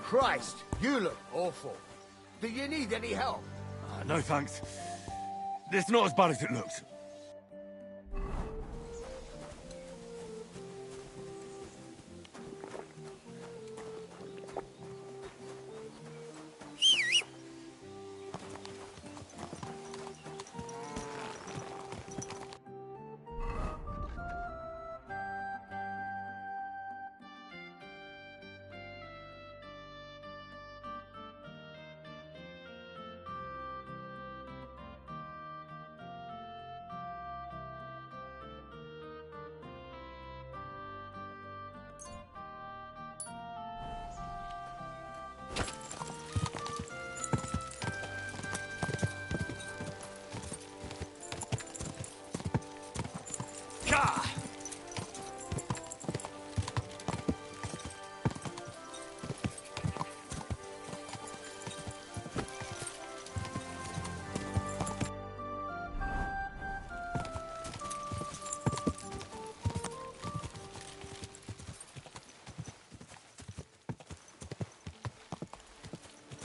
Christ, you look awful. Do you need any help? No thanks. It's not as bad as it looks.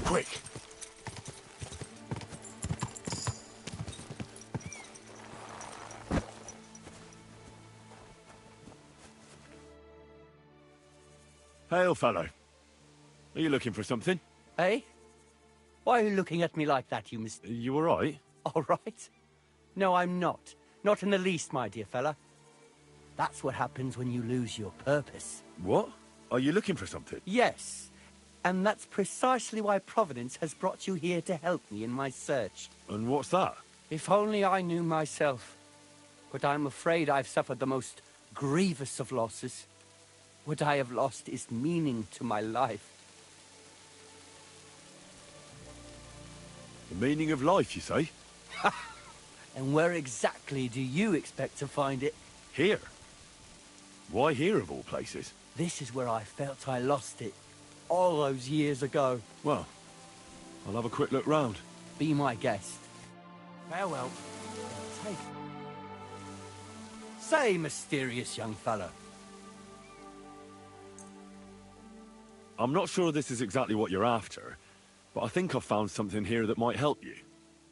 Quick! Hail, fellow. Are you looking for something? Eh? Why are you looking at me like that, you You alright? All right? No, I'm not. Not in the least, my dear fella. That's what happens when you lose your purpose. What? Are you looking for something? Yes. And that's precisely why Providence has brought you here to help me in my search. And what's that? If only I knew myself. But I'm afraid I've suffered the most grievous of losses. What I have lost is meaning to my life. The meaning of life, you say? And where exactly do you expect to find it? Here. Why here, of all places? This is where I felt I lost it. All those years ago. Well, I'll have a quick look round. Be my guest. Farewell. Take. Say, mysterious young fella. I'm not sure this is exactly what you're after, but I think I've found something here that might help you.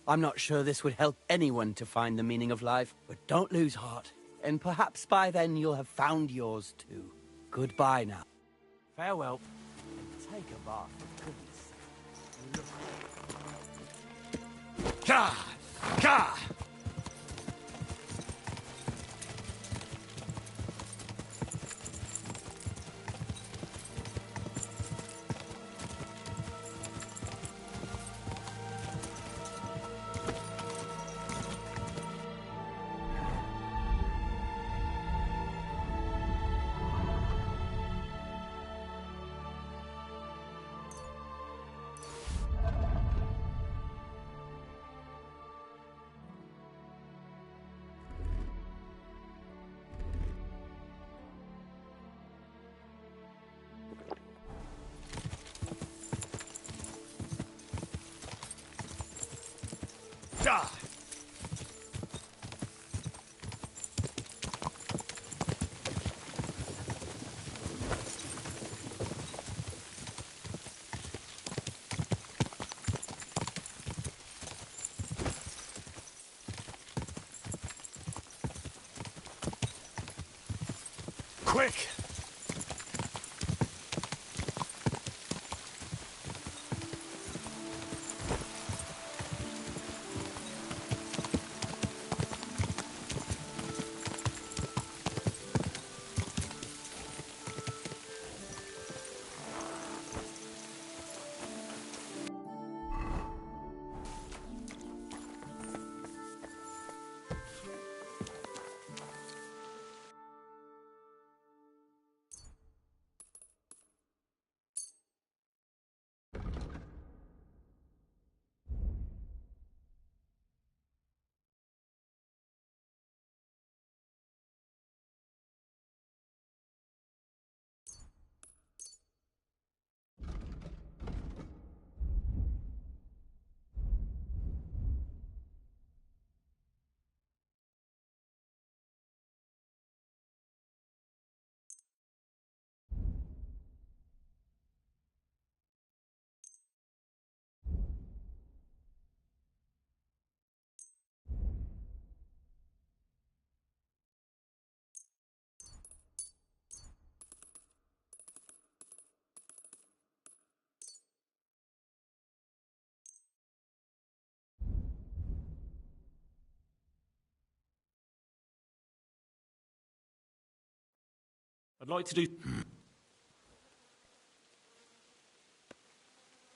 I'm not sure this would help anyone to find the meaning of life, but don't lose heart. And perhaps by then you'll have found yours too. Goodbye now. Farewell. And take a bath, for goodness sake. Ka! Ka! Quick! I'd like to do...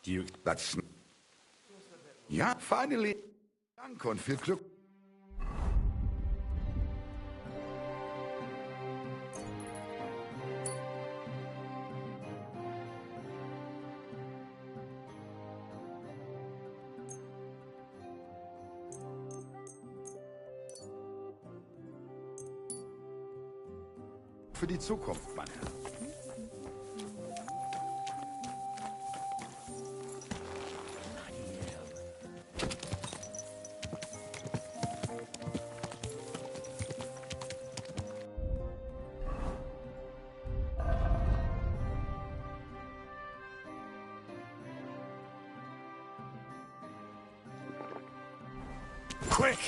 Do you... That's... Ja, finally. Danke und viel Glück. Für die Zukunft, mein Herr. Quick!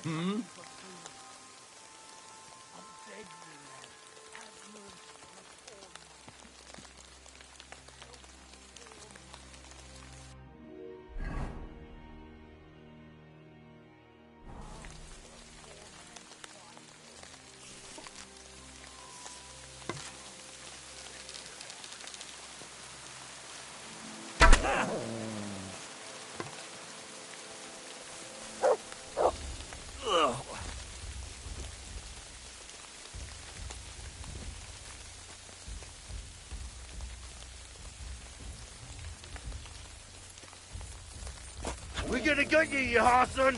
Hmm? We're gonna get you, you Harson!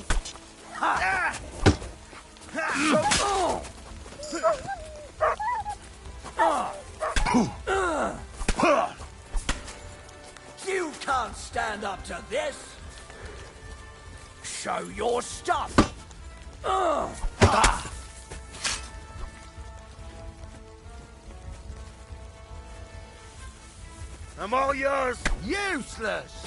You can't stand up to this! Show your stuff! I'm all yours! Useless!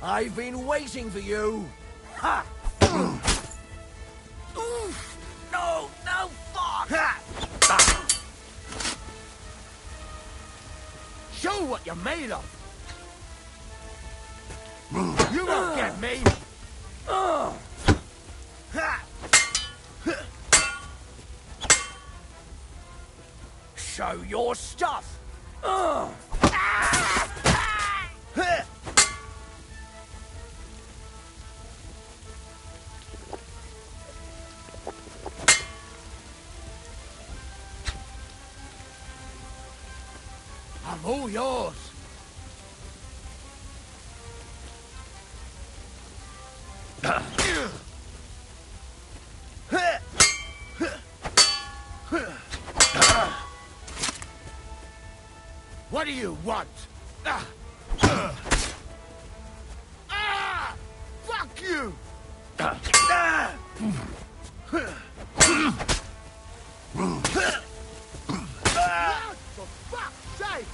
I've been waiting for you! Ha! Oof! No, fuck! Show what you're made of! You won't get me! Show your stuff! I'm all yours. What do you want? Fuck you! For fuck's sake!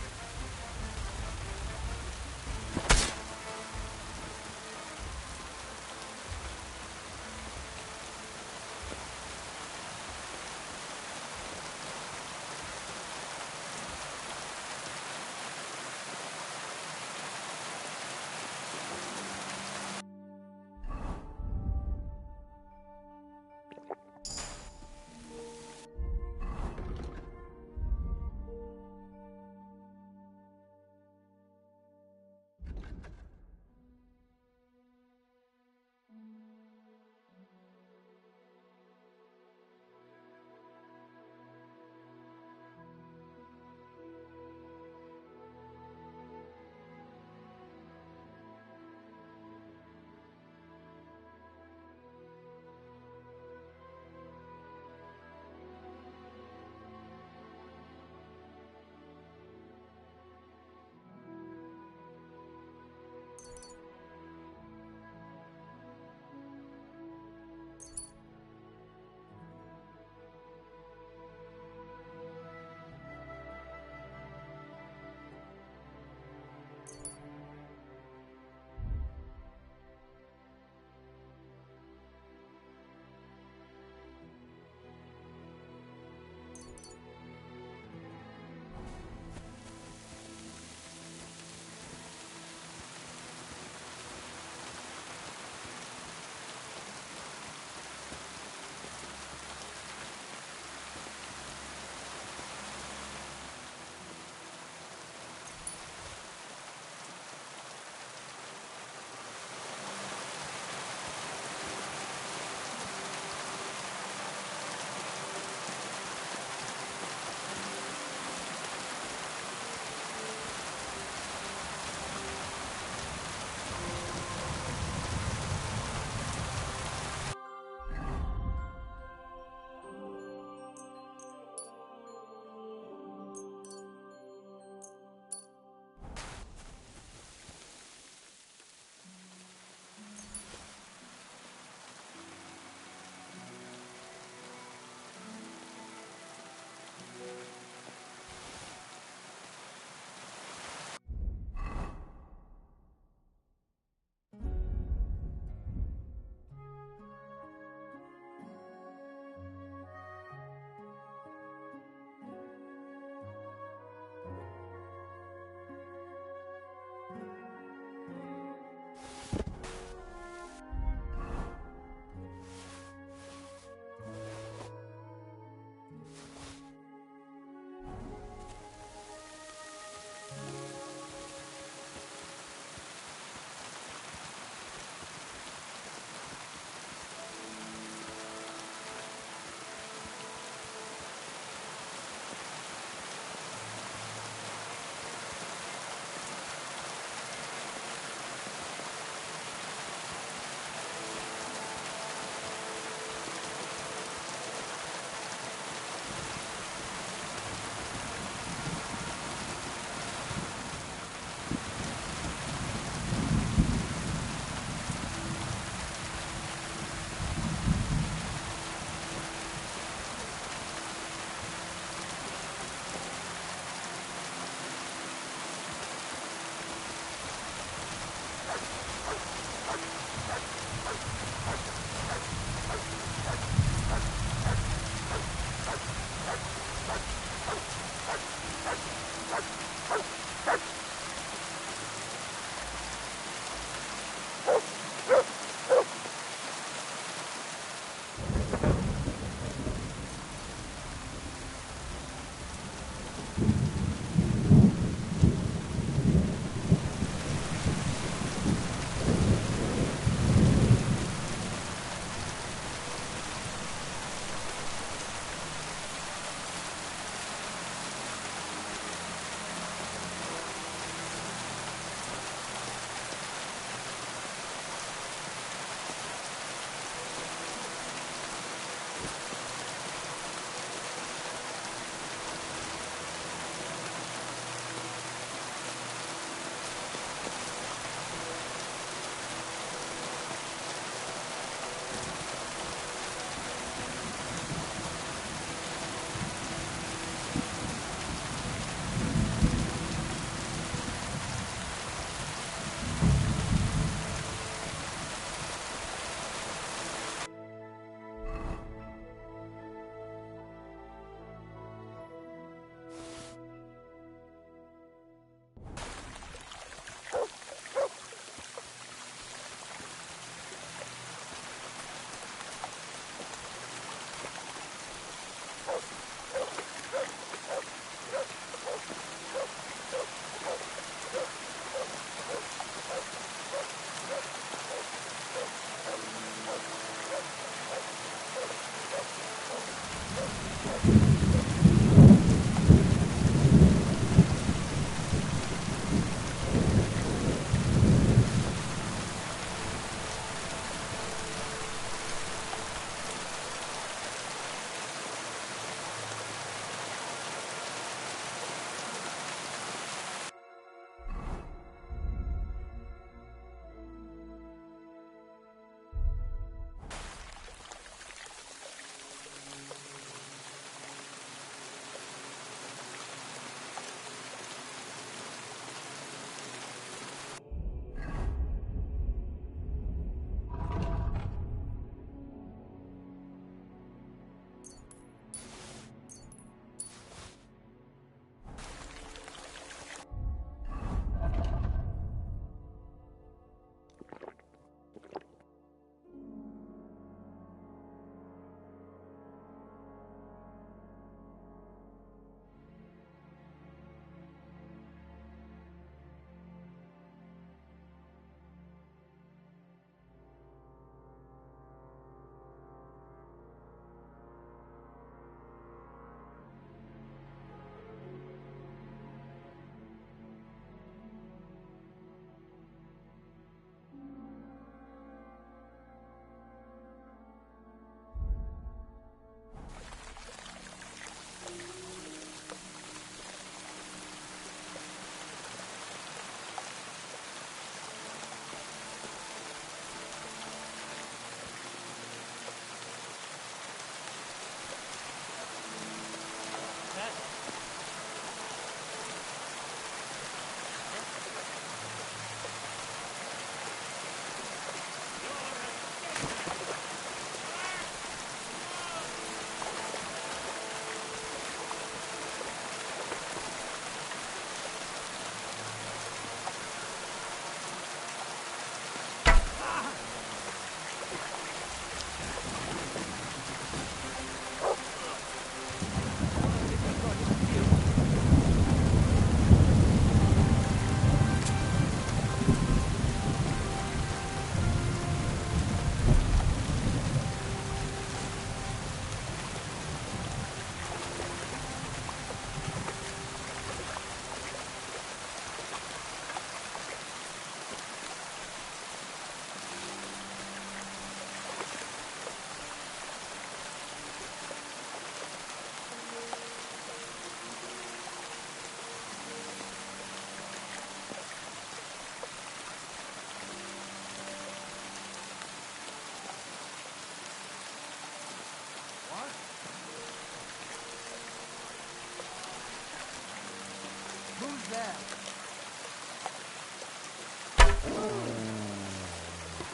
Who's there?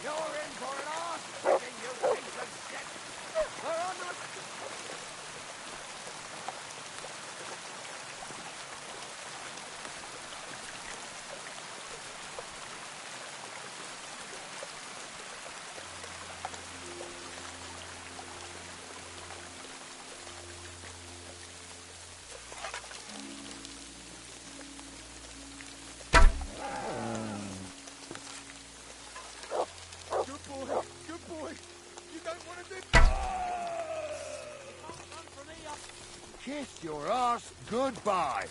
You're in for an arse-kicking, you piece of shit! We're under a... Good boy. You don't want to do... Kiss your arse goodbye.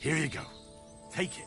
Here you go. Take it.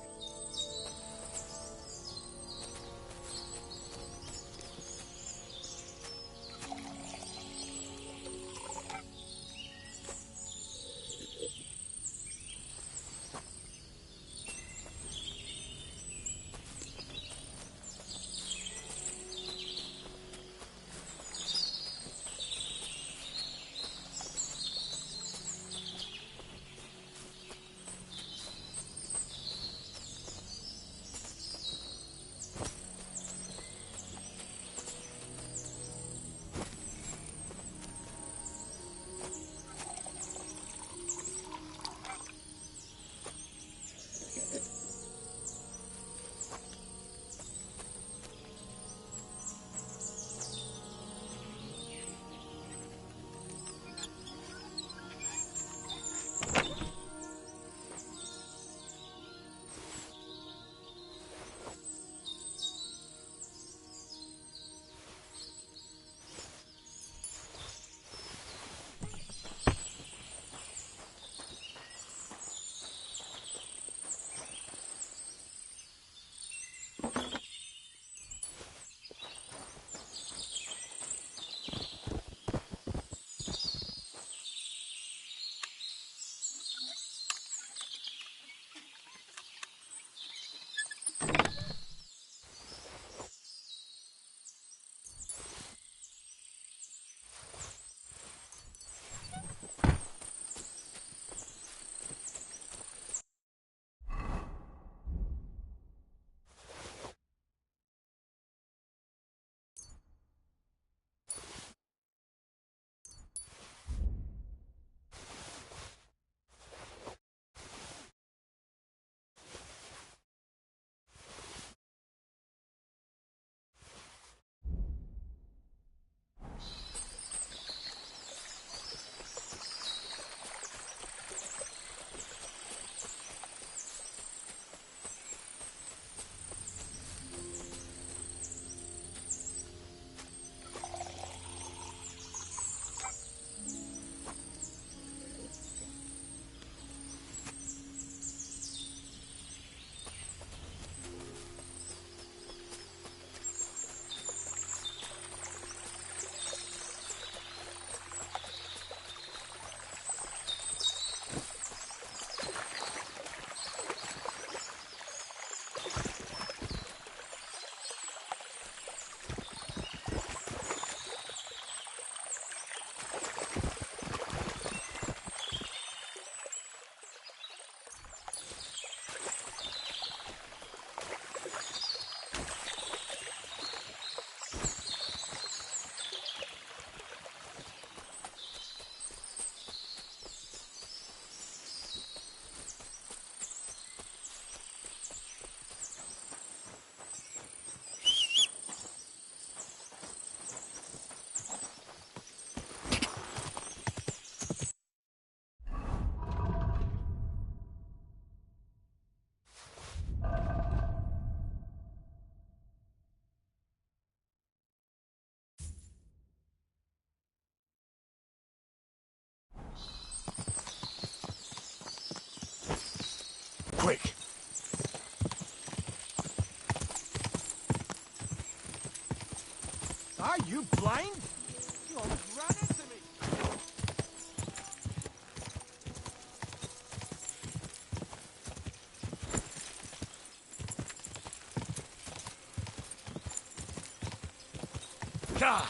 quick. Are you blind? You almost ran into me. God!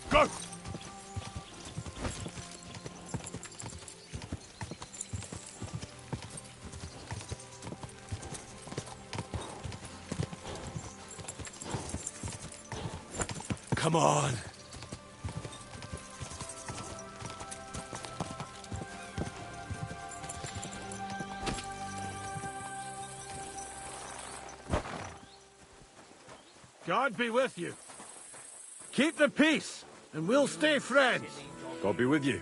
Go! Come on. God be with you. Keep the peace, and we'll stay friends. God be with you.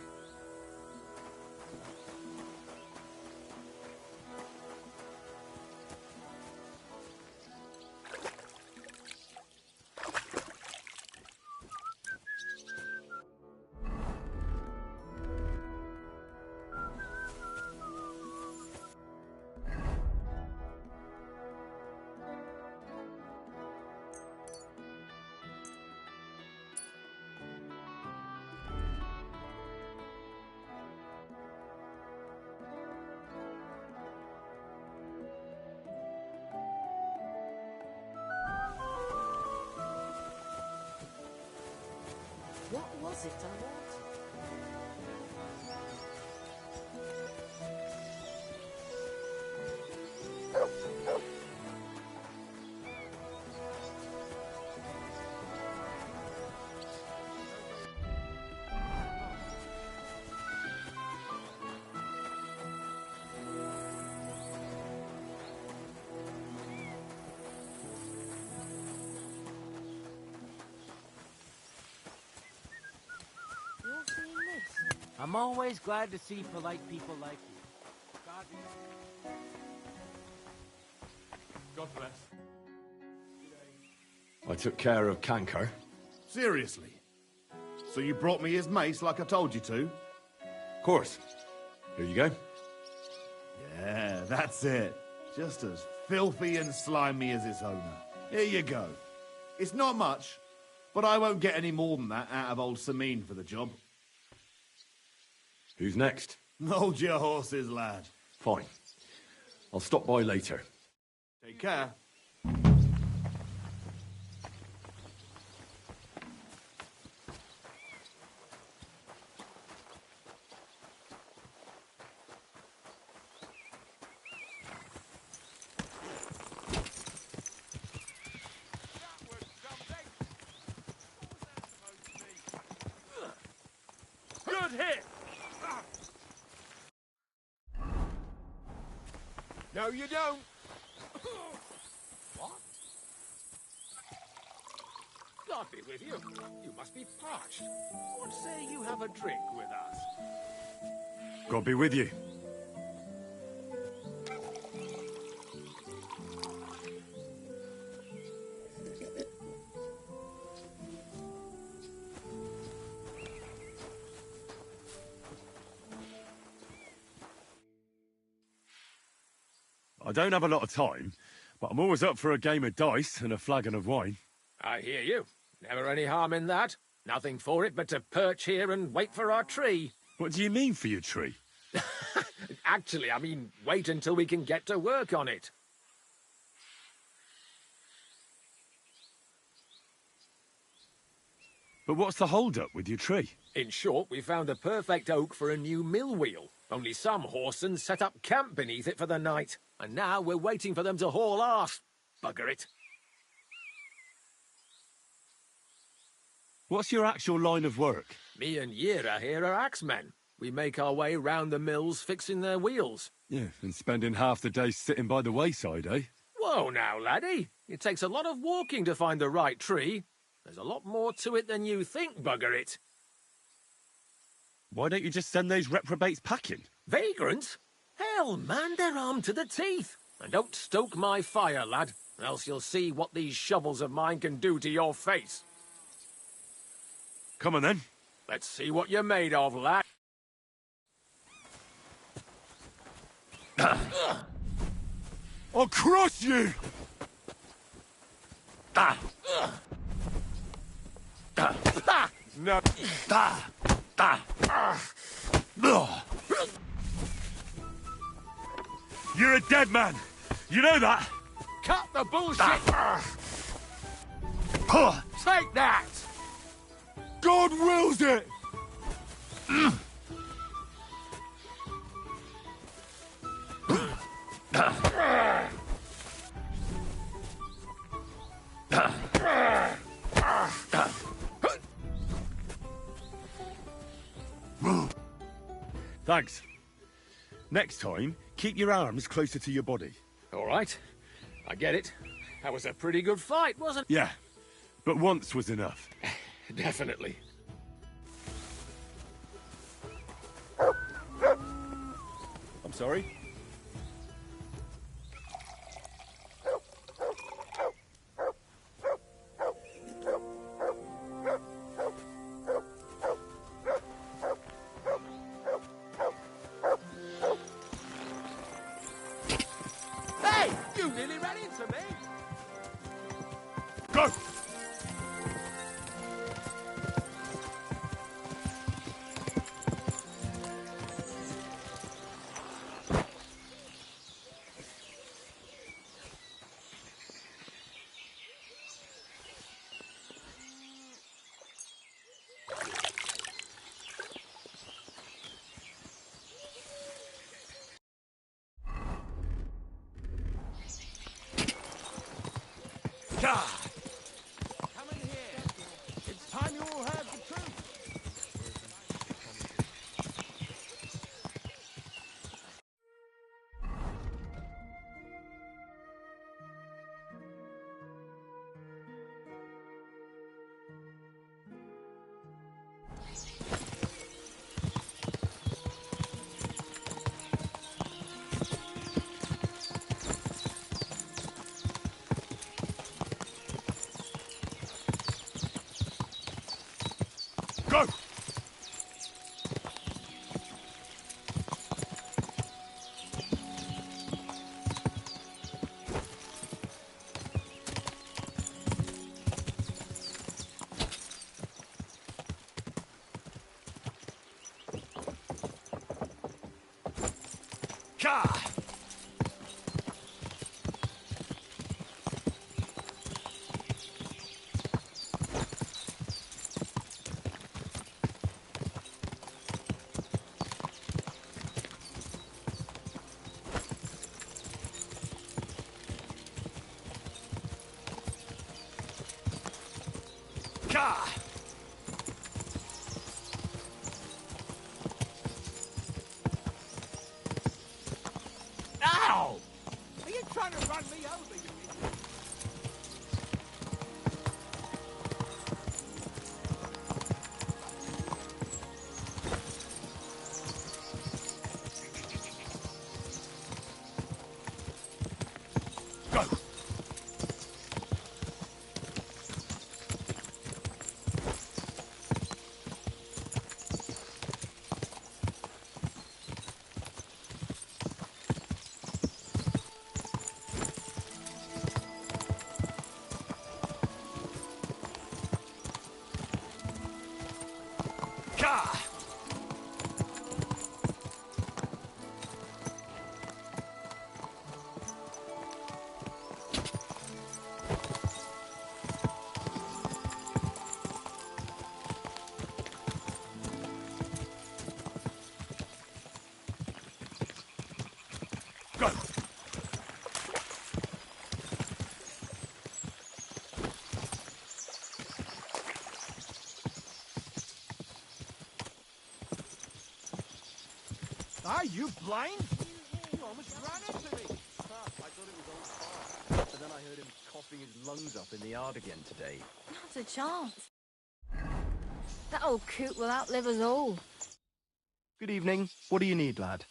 What was it I wanted? You're seeing this? I'm always glad to see polite people like you. God bless. I took care of Canker. Seriously? So you brought me his mace like I told you to? Of course. Here you go. Yeah, that's it. Just as filthy and slimy as its owner. Here you go. It's not much, but I won't get any more than that out of old Samine for the job. Who's next? Hold your horses, lad. Fine. I'll stop by later. Take care. Good hit! No, you don't. What? God be with you. You must be parched. What say you have a drink with us? God be with you. I don't have a lot of time, but I'm always up for a game of dice and a flagon of wine. I hear you. Never any harm in that. Nothing for it but to perch here and wait for our tree. What do you mean for your tree? Actually, I mean, wait until we can get to work on it. But what's the hold-up with your tree? In short, we found the perfect oak for a new mill wheel. Only some horsens set up camp beneath it for the night. And now we're waiting for them to haul arse. Bugger it. What's your actual line of work? Me and Yera here are axemen. We make our way round the mills fixing their wheels. Yeah, and spending half the day sitting by the wayside, eh? Whoa now, laddie. It takes a lot of walking to find the right tree. There's a lot more to it than you think, bugger it. Why don't you just send those reprobates packing? Vagrants? Hell, man, they're armed to the teeth. And don't stoke my fire, lad, or else you'll see what these shovels of mine can do to your face. Come on then. Let's see what you're made of, lad. I'll crush you! No. You're a dead man. You know that? Cut the bullshit! Take that! God wills it! Thanks. Next time, keep your arms closer to your body. All right. I get it. That was a pretty good fight, wasn't it? Yeah, but once was enough. Definitely. I'm sorry? Hey! You nearly ran into me! Go! Come in here. It's time you all heard the truth. Go! Ow! Are you trying to run me over, you idiot? Go! Go! Are you blind? You almost ran into me. I thought it was old fire. But then I heard him coughing his lungs up in the yard again today. Not a chance. That old coot will outlive us all. Good evening. What do you need, lad?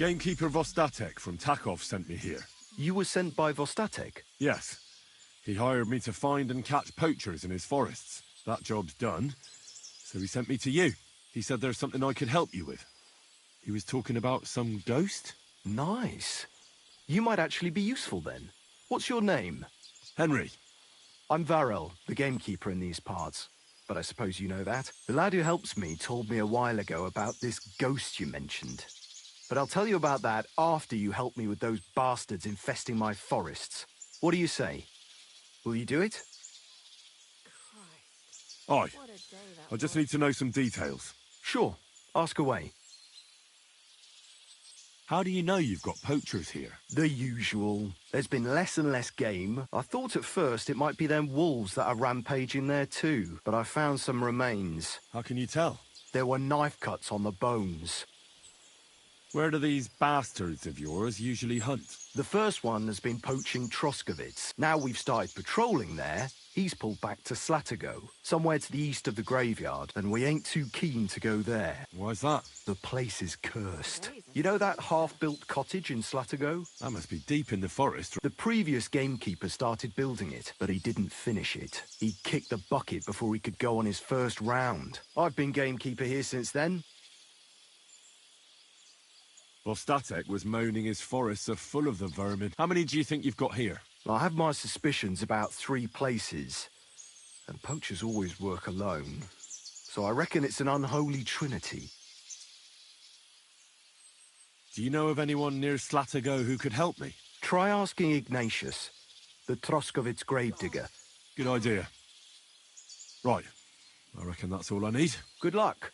Gamekeeper Vostatek from Takov sent me here. You were sent by Vostatek? Yes. He hired me to find and catch poachers in his forests. That job's done, so he sent me to you. He said there's something I could help you with. He was talking about some ghost? Nice. You might actually be useful then. What's your name? Henry. I'm Varel, the gamekeeper in these parts. But I suppose you know that. The lad who helps me told me a while ago about this ghost you mentioned. But I'll tell you about that after you help me with those bastards infesting my forests. What do you say? Will you do it? Christ. Aye. What a day that I just was. need to know some details. Sure. Ask away. How do you know you've got poachers here? The usual. There's been less and less game. I thought at first it might be them wolves that are rampaging there too, but I found some remains. How can you tell? There were knife cuts on the bones. Where do these bastards of yours usually hunt? The first one has been poaching Troskovitz. Now we've started patrolling there, he's pulled back to Slatigo, somewhere to the east of the graveyard, and we ain't too keen to go there. Why's that? The place is cursed. You know that half-built cottage in Slatigo? That must be deep in the forest. The previous gamekeeper started building it, but he didn't finish it. He kicked the bucket before he could go on his first round. I've been gamekeeper here since then. Vostatek was moaning his forests are full of the vermin. How many do you think you've got here? I have my suspicions about 3 places, and poachers always work alone. So I reckon it's an unholy trinity. Do you know of anyone near Slatigo who could help me? Try asking Ignatius, the Troskovitz gravedigger. Good idea. Right. I reckon that's all I need. Good luck.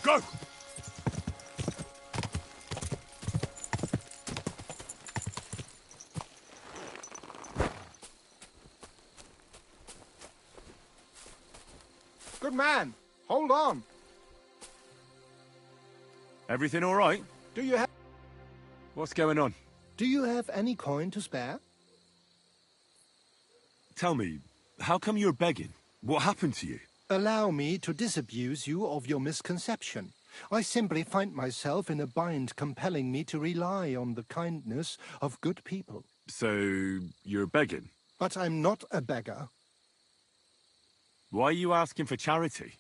Go! Good man. Hold on. Everything all right? Do you have What's going on? any coin to spare? Tell me, how come you're begging? What happened to you? Allow me to disabuse you of your misconception. I simply find myself in a bind compelling me to rely on the kindness of good people. So, you're begging? But I'm not a beggar. Why are you asking for charity?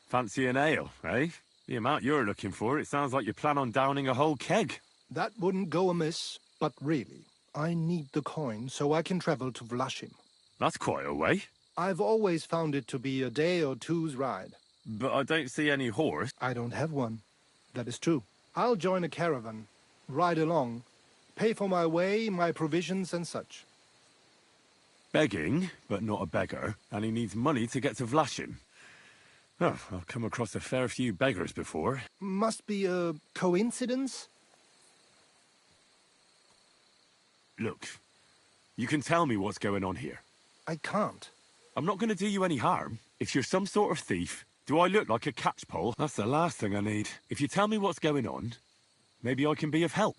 Fancy an ale, eh? The amount you're looking for, it sounds like you plan on downing a whole keg. That wouldn't go amiss, but really, I need the coin so I can travel to Vlashim. That's quite a way. I've always found it to be a day or two's ride. But I don't see any horse. I don't have one. That is true. I'll join a caravan, ride along, pay for my way, my provisions and such. Begging, but not a beggar, and he needs money to get to Vlashim. Oh, I've come across a fair few beggars before. Must be a coincidence? Look, You can tell me what's going on here. I can't. I'm not going to do you any harm. If you're some sort of thief, do I look like a catchpole? That's the last thing I need. If you tell me what's going on, maybe I can be of help.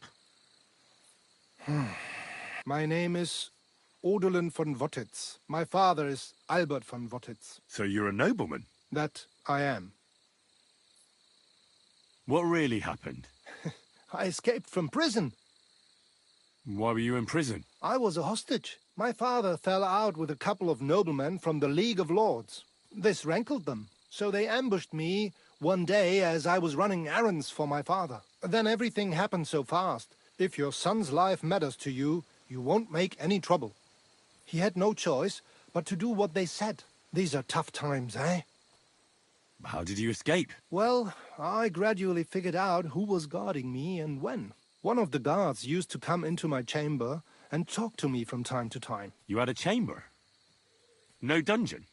My name is Odolin von Wottitz. My father is Albert von Wottitz. So you're a nobleman? That I am. What really happened? I escaped from prison. Why were you in prison? I was a hostage. My father fell out with a couple of noblemen from the League of Lords. This rankled them, so they ambushed me one day as I was running errands for my father. Then everything happened so fast. If your son's life matters to you, you won't make any trouble. He had no choice but to do what they said. These are tough times, eh? How did you escape? Well, I gradually figured out who was guarding me and when. One of the guards used to come into my chamber and talk to me from time to time. You had a chamber? No dungeon?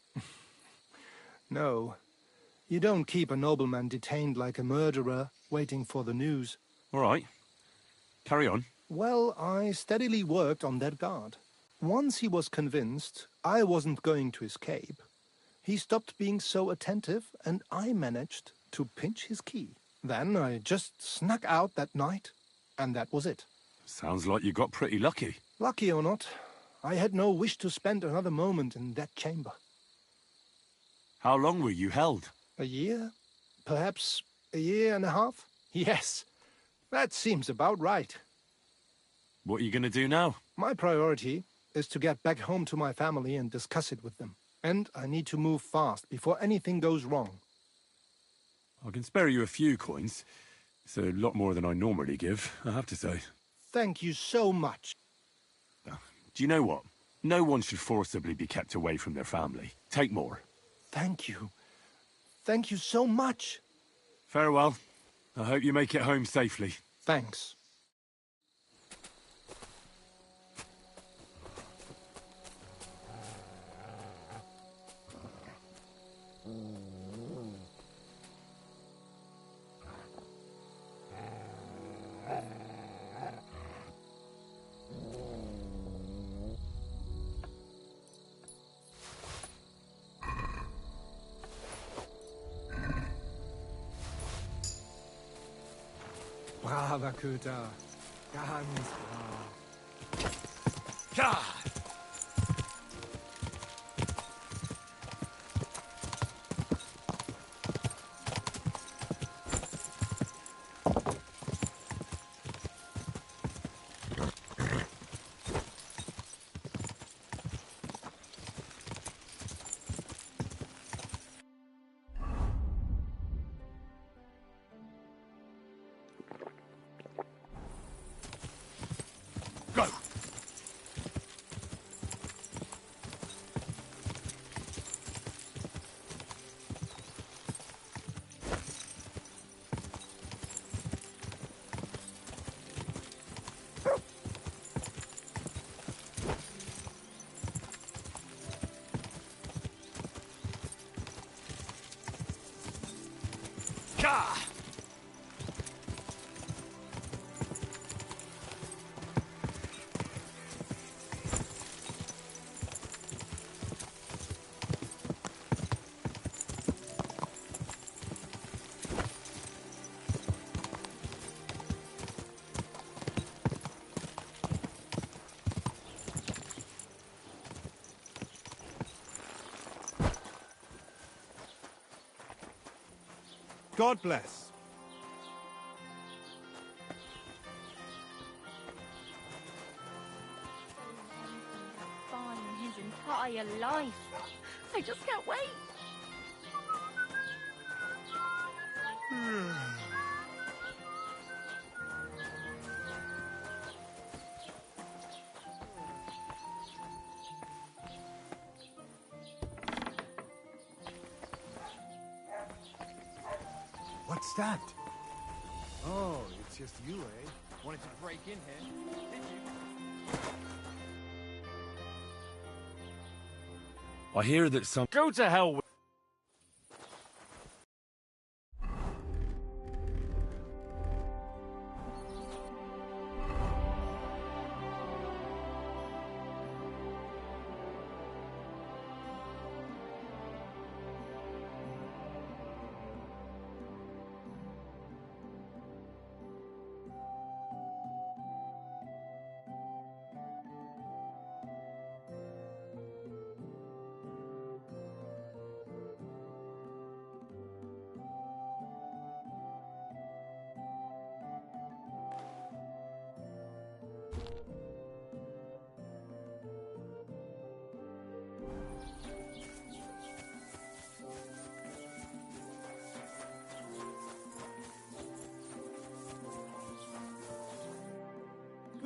No. You don't keep a nobleman detained like a murderer, waiting for the news. All right. Carry on. Well, I steadily worked on that guard. Once he was convinced I wasn't going to escape, he stopped being so attentive, and I managed to pinch his key. Then I just snuck out that night, and that was it. Sounds like you got pretty lucky. Lucky or not, I had no wish to spend another moment in that chamber. How long were you held? A year? Perhaps a year and a half? Yes, that seems about right. What are you going to do now? My priority is to get back home to my family and discuss it with them. And I need to move fast before anything goes wrong. I can spare you a few coins. It's a lot more than I normally give, I have to say. Thank you so much. Do you know what? No one should forcibly be kept away from their family. Take more. Thank you. Thank you so much. Farewell. I hope you make it home safely. Thanks. Brava Köter. Ganz brav. God! Go! Gah! God bless. Fine his entire life. I just can't wait. What's that? Oh, it's just you, eh? Wanted to break in here, did you? I hear that some... Go to hell with...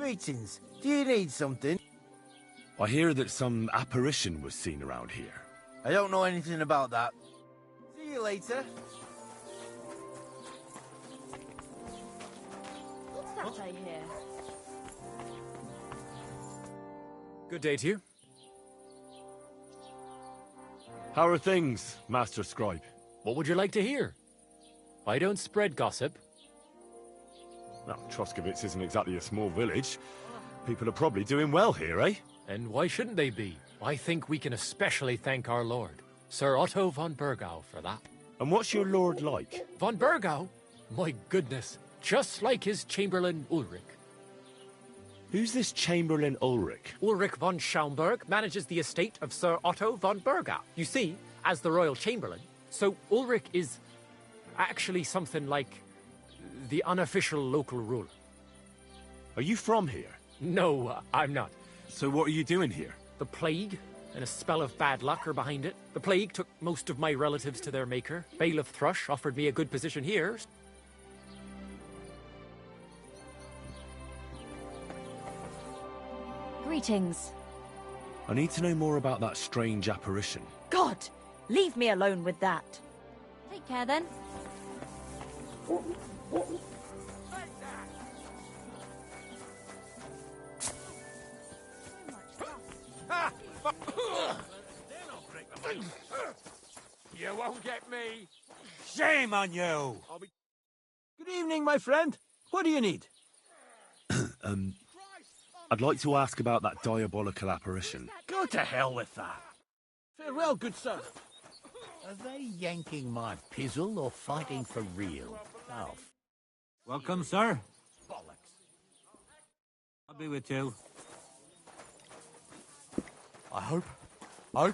Greetings. Do you need something? I hear that some apparition was seen around here. I don't know anything about that. See you later. What's that I hear? Good day to you. How are things, Master Scribe? What would you like to hear? I don't spread gossip. Well, Troskovitz isn't exactly a small village. People are probably doing well here, eh? And why shouldn't they be? I think we can especially thank our lord, Sir Otto von Bergau, for that. And what's your lord like? Von Bergau? My goodness, just like his Chamberlain Ulrich. Who's this Chamberlain Ulrich? Ulrich von Schaumburg manages the estate of Sir Otto von Bergau. You see, as the royal chamberlain, so Ulrich is actually something like the unofficial local ruler. Are you from here? No, I'm not. So what are you doing here? The plague and a spell of bad luck are behind it. The plague took most of my relatives to their maker. Bailiff Thrush offered me a good position here. Greetings. I need to know more about that strange apparition. God, leave me alone with that. Take care then. You won't get me. Shame on you! Good evening, my friend. What do you need? I'd like to ask about that diabolical apparition. Go to hell with that. Farewell, good sir. Are they yanking my pizzle or fighting for real? Alf. Welcome, sir. Bollocks. I'll be with you. I hope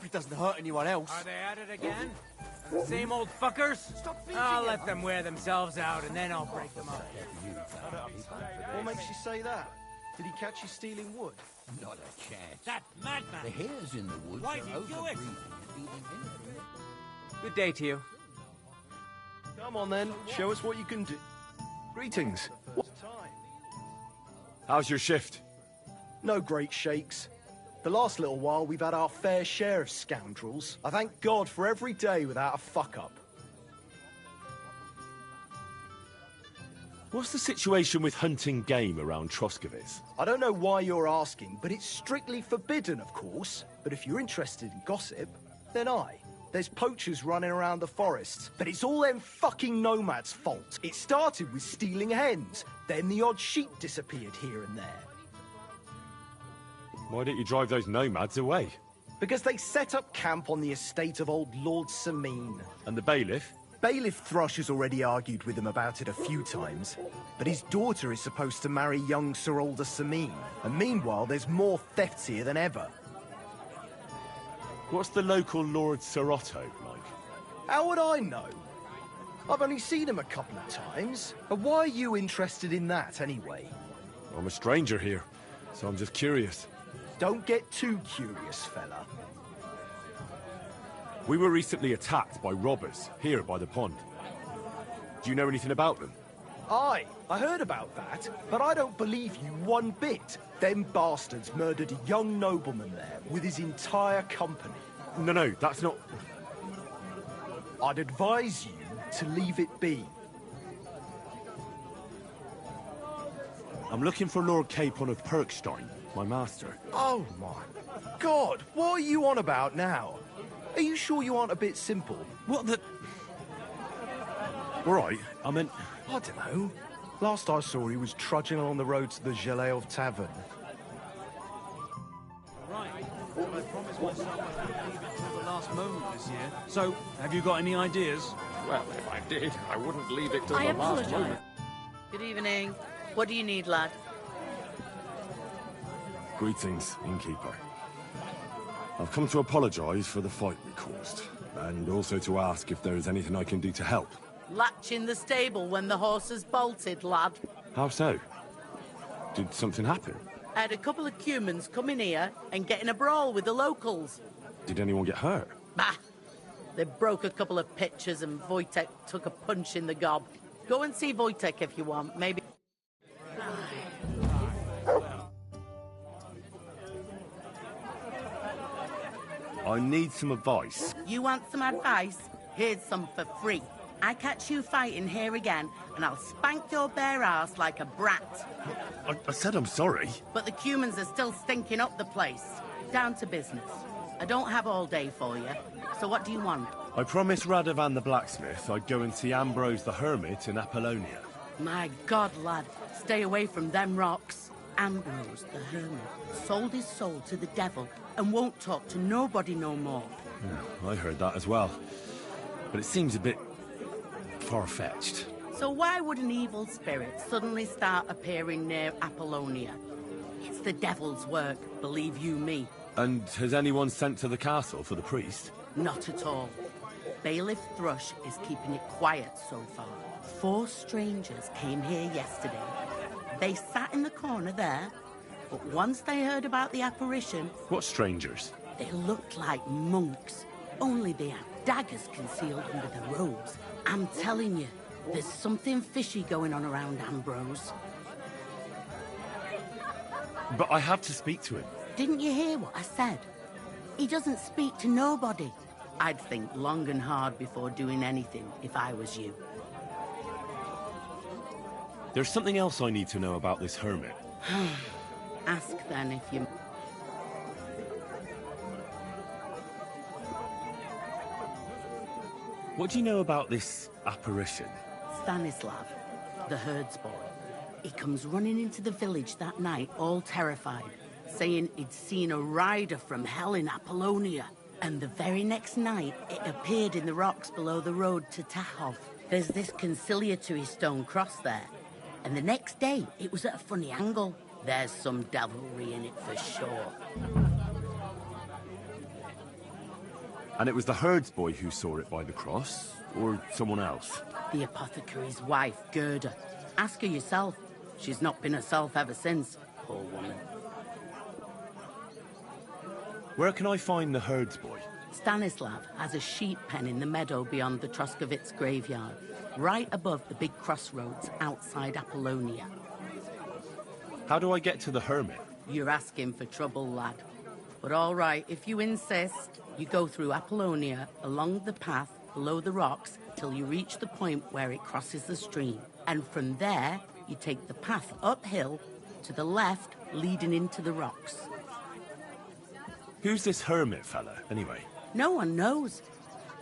it doesn't hurt anyone else. Are they at it again? The same old fuckers? I'll let them wear themselves out and then I'll break them up. What makes you say that? Did he catch you stealing wood? Not a chance. That madman! The hares in the woods Why are did you do it? overbreeding and feeding him. Good day to you. Come on then, show us what you can do. Greetings. How's your shift? No great shakes. The last little while we've had our fair share of scoundrels. I thank God for every day without a fuck-up. What's the situation with hunting game around Troskovitz? I don't know why you're asking, but it's strictly forbidden, of course. But if you're interested in gossip, then There's poachers running around the forests, but it's all them fucking nomads' fault. It started with stealing hens, then the odd sheep disappeared here and there. Why don't you drive those nomads away? Because they set up camp on the estate of old Lord Sameen. And the bailiff? Bailiff Thrush has already argued with him about it a few times, but his daughter is supposed to marry young Sir Alder Sameen, and meanwhile there's more thefts here than ever. What's the local Lord Sir Otto like? How would I know? I've only seen him a couple of times. And why are you interested in that, anyway? I'm a stranger here, so I'm just curious. Don't get too curious, fella. We were recently attacked by robbers, here by the pond. Do you know anything about them? Aye, I heard about that, but I don't believe you one bit. Them bastards murdered a young nobleman there with his entire company. No, that's not... I'd advise you to leave it be. I'm looking for Lord Capon of Perkstein, my master. Oh my God, what are you on about now? Are you sure you aren't a bit simple? What the... All right, I meant... I don't know. Last I saw, he was trudging along the road to the Geleov Tavern. Right. I promised myself I wouldn't leave it till the last moment this year. So, have you got any ideas? Well, if I did, I wouldn't leave it till I the last apologise. moment. Good evening. What do you need, lad? Greetings, innkeeper. I've come to apologise for the fight we caused, and also to ask if there is anything I can do to help. Latch in the stable when the horses bolted, lad. How so? Did something happen? I had a couple of cumans come in here and get in a brawl with the locals. Did anyone get hurt? Bah! They broke a couple of pitchers and Wojtek took a punch in the gob. Go and see Wojtek if you want, maybe... Well, I need some advice. You want some advice? Here's some for free. I catch you fighting here again, and I'll spank your bare ass like a brat. I said I'm sorry. But the Cumans are still stinking up the place. Down to business. I don't have all day for you, so what do you want? I promised Radovan the blacksmith I'd go and see Ambrose the hermit in Apollonia. My God, lad, stay away from them rocks. Ambrose the hermit sold his soul to the devil and won't talk to nobody no more. Yeah, I heard that as well. But it seems a bit far-fetched. So why would an evil spirit suddenly start appearing near Apollonia? It's the devil's work, believe you me. And has anyone sent to the castle for the priest? Not at all. Bailiff Thrush is keeping it quiet so far. 4 strangers came here yesterday. They sat in the corner there, but once they heard about the apparition... What strangers? They looked like monks, only they had daggers concealed under their robes. I'm telling you, there's something fishy going on around Ambrose. But I have to speak to him. Didn't you hear what I said? He doesn't speak to nobody. I'd think long and hard before doing anything if I was you. There's something else I need to know about this hermit. Ask then if you... What do you know about this apparition? Stanislav, the herds boy. He comes running into the village that night, all terrified, saying he'd seen a rider from hell in Apollonia. And the very next night, it appeared in the rocks below the road to Tahov. There's this conciliatory stone cross there. And the next day, it was at a funny angle. There's some devilry in it for sure. And it was the herds boy who saw it by the cross, or someone else? The apothecary's wife, Gerda. Ask her yourself. She's not been herself ever since, poor woman. Where can I find the herds boy? Stanislav has a sheep pen in the meadow beyond the Troskovitz graveyard, right above the big crossroads outside Apollonia. How do I get to the hermit? You're asking for trouble, lad. But all right, if you insist, you go through Apollonia, along the path below the rocks, till you reach the point where it crosses the stream. And from there, you take the path uphill to the left, leading into the rocks. Who's this hermit fella, anyway? No one knows.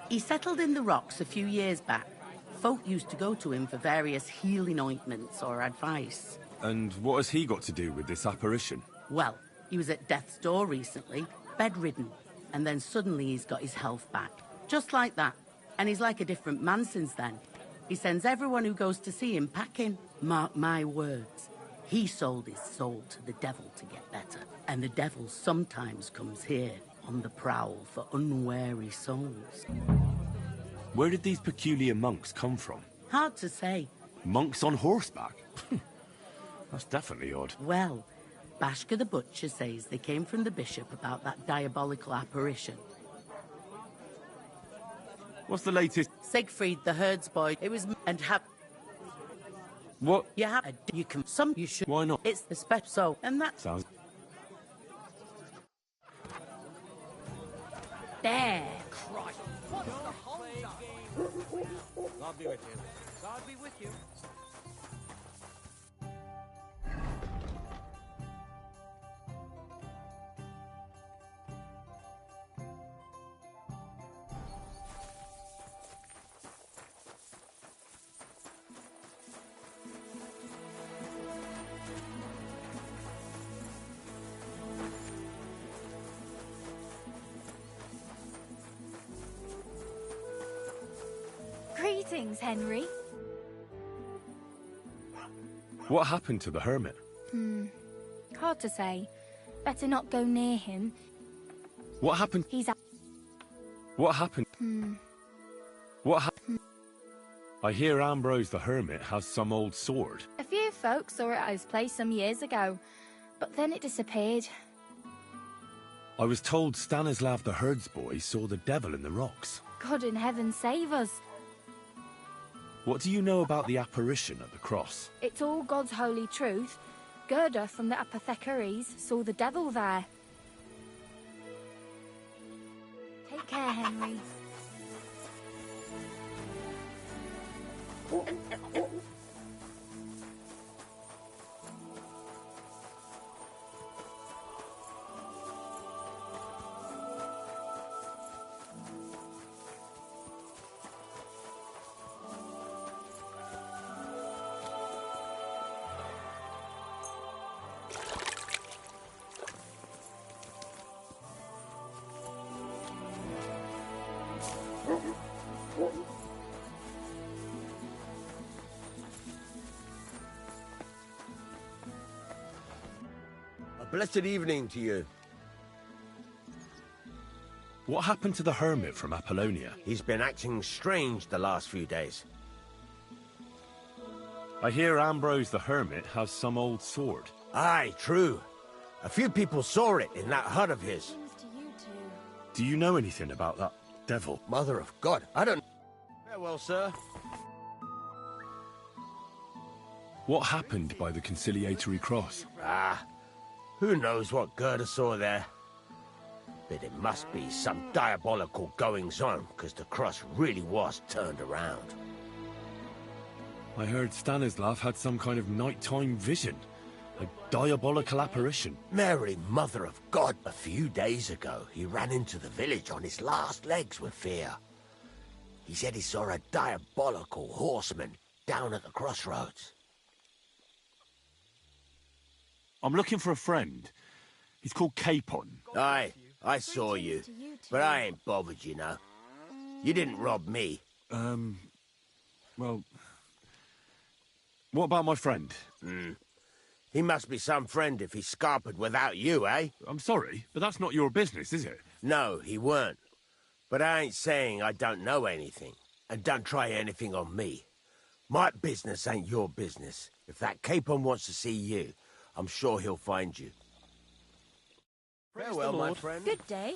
He settled in the rocks a few years back. Folk used to go to him for various healing ointments or advice. And what has he got to do with this apparition? Well, he was at death's door recently, bedridden, and then suddenly he's got his health back. Just like that. And he's like a different man since then. He sends everyone who goes to see him packing. Mark my words. He sold his soul to the devil to get better. And the devil sometimes comes here on the prowl for unwary souls. Where did these peculiar monks come from? Hard to say. Monks on horseback? That's definitely odd. Well, Bashka the Butcher says they came from the bishop about that diabolical apparition. What's the latest? Siegfried the herds boy. It was... and have... What? You have... You can... Some you should... Why not? It's the spec... So... And that... Sounds... There. Christ. God be with you. God be with you. Greetings, Henry. What happened to the hermit? Hard to say. Better not go near him. What happened? He's out. What happened? What happened? I hear Ambrose the hermit has some old sword. A few folks saw it at his place some years ago, but then it disappeared. I was told Stanislav the herds boy saw the devil in the rocks. God in heaven save us. What do you know about the apparition at the cross? It's all God's holy truth. Gerda from the apothecaries saw the devil there. Take care, Henry. Blessed evening to you. What happened to the hermit from Apollonia? He's been acting strange the last few days. I hear Ambrose the hermit has some old sword. Aye, true. A few people saw it in that hut of his. Do you know anything about that devil? Mother of God, I don't... Farewell, sir. What happened by the conciliatory cross? Who knows what Gerda saw there? But it must be some diabolical goings-on, because the cross really was turned around. I heard Stanislav had some kind of nighttime vision. A diabolical apparition. Mary, Mother of God, a few days ago, he ran into the village on his last legs with fear. He said he saw a diabolical horseman down at the crossroads. I'm looking for a friend. He's called Capon. Aye, I saw you. But I ain't bothered, you know. You didn't rob me. Well... What about my friend? He must be some friend if he scarpered without you, eh? I'm sorry, but that's not your business, is it? No, he weren't. But I ain't saying I don't know anything. And don't try anything on me. My business ain't your business. If that Capon wants to see you, I'm sure he'll find you. Farewell, my friend. Good day.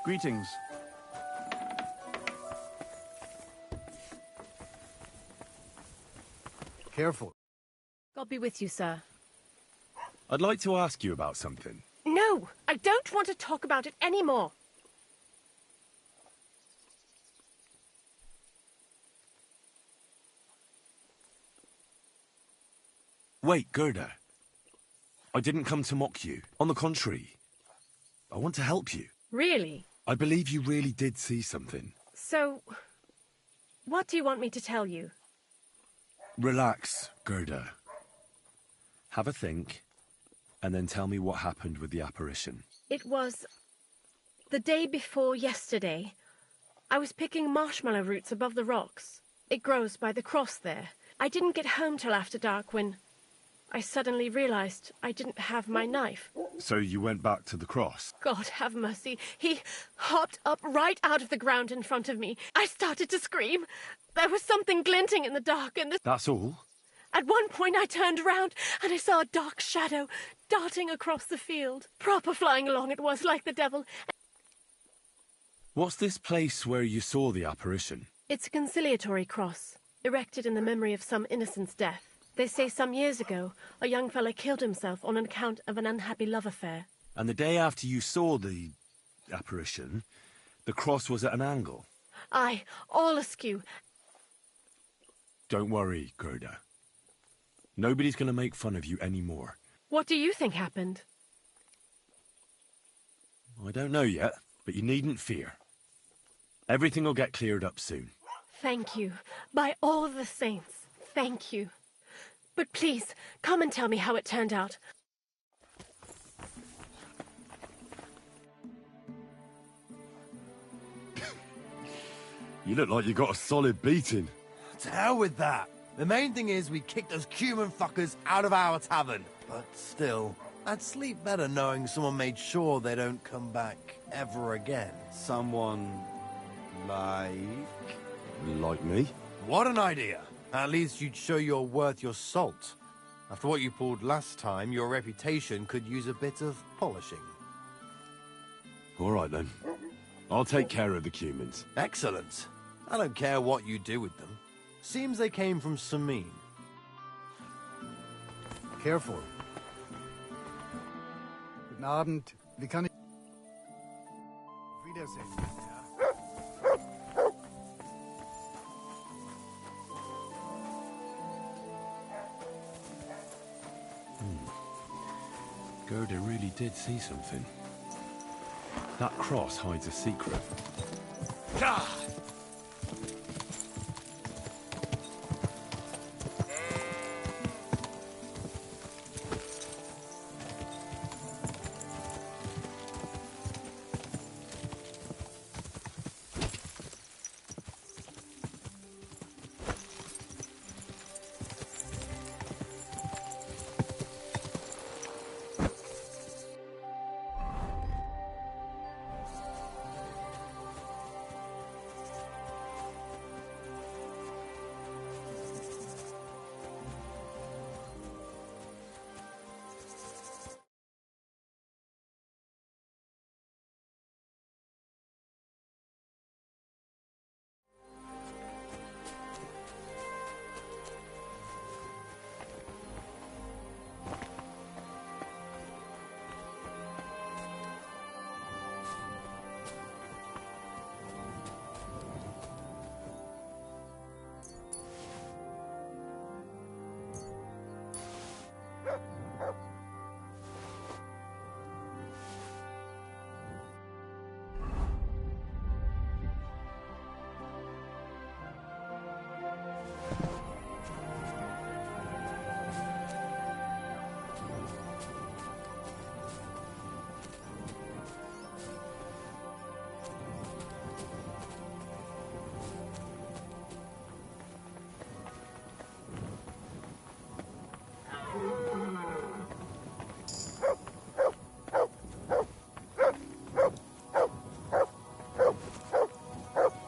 Greetings. Careful. God be with you, sir. I'd like to ask you about something. No! I don't want to talk about it anymore! Wait, Gerda. I didn't come to mock you. On the contrary, I want to help you. Really? I believe you really did see something. So, what do you want me to tell you? Relax, Gerda. Have a think, and then tell me what happened with the apparition. It was the day before yesterday. I was picking marshmallow roots above the rocks. It grows by the cross there. I didn't get home till after dark when I suddenly realized I didn't have my knife. So you went back to the cross? God have mercy. He hopped up right out of the ground in front of me. I started to scream. There was something glinting in the dark and That's all? At one point I turned around and I saw a dark shadow darting across the field. Proper flying along it was, like the devil. What's this place where you saw the apparition? It's a conciliatory cross, erected in the memory of some innocent's death. They say some years ago, a young fellow killed himself on account of an unhappy love affair. And the day after you saw the apparition, the cross was at an angle? Aye, all askew. Don't worry, Gerda. Nobody's going to make fun of you anymore. What do you think happened? I don't know yet, but you needn't fear. Everything will get cleared up soon. Thank you. By all the saints, thank you. But please, come and tell me how it turned out. You look like you got a solid beating. To hell with that. The main thing is we kicked those cumin fuckers out of our tavern. But still, I'd sleep better knowing someone made sure they don't come back ever again. Someone like... Like me? What an idea. At least you'd show you're worth your salt. After what you pulled last time, your reputation could use a bit of polishing. All right, then. I'll take care of the cumins. Excellent. I don't care what you do with them. Seems they came from Sameen. Careful. Guten Abend. Wie kann ich... Wiedersehen. Gerda really did see something. That cross hides a secret.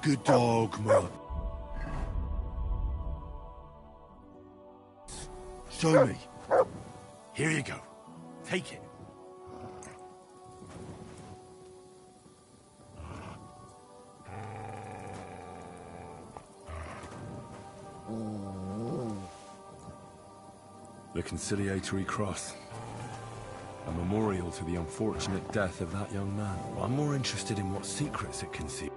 Good dog, man. Show me. Here you go. Take it. The conciliatory cross. A memorial to the unfortunate death of that young man. I'm more interested in what secrets it conceals.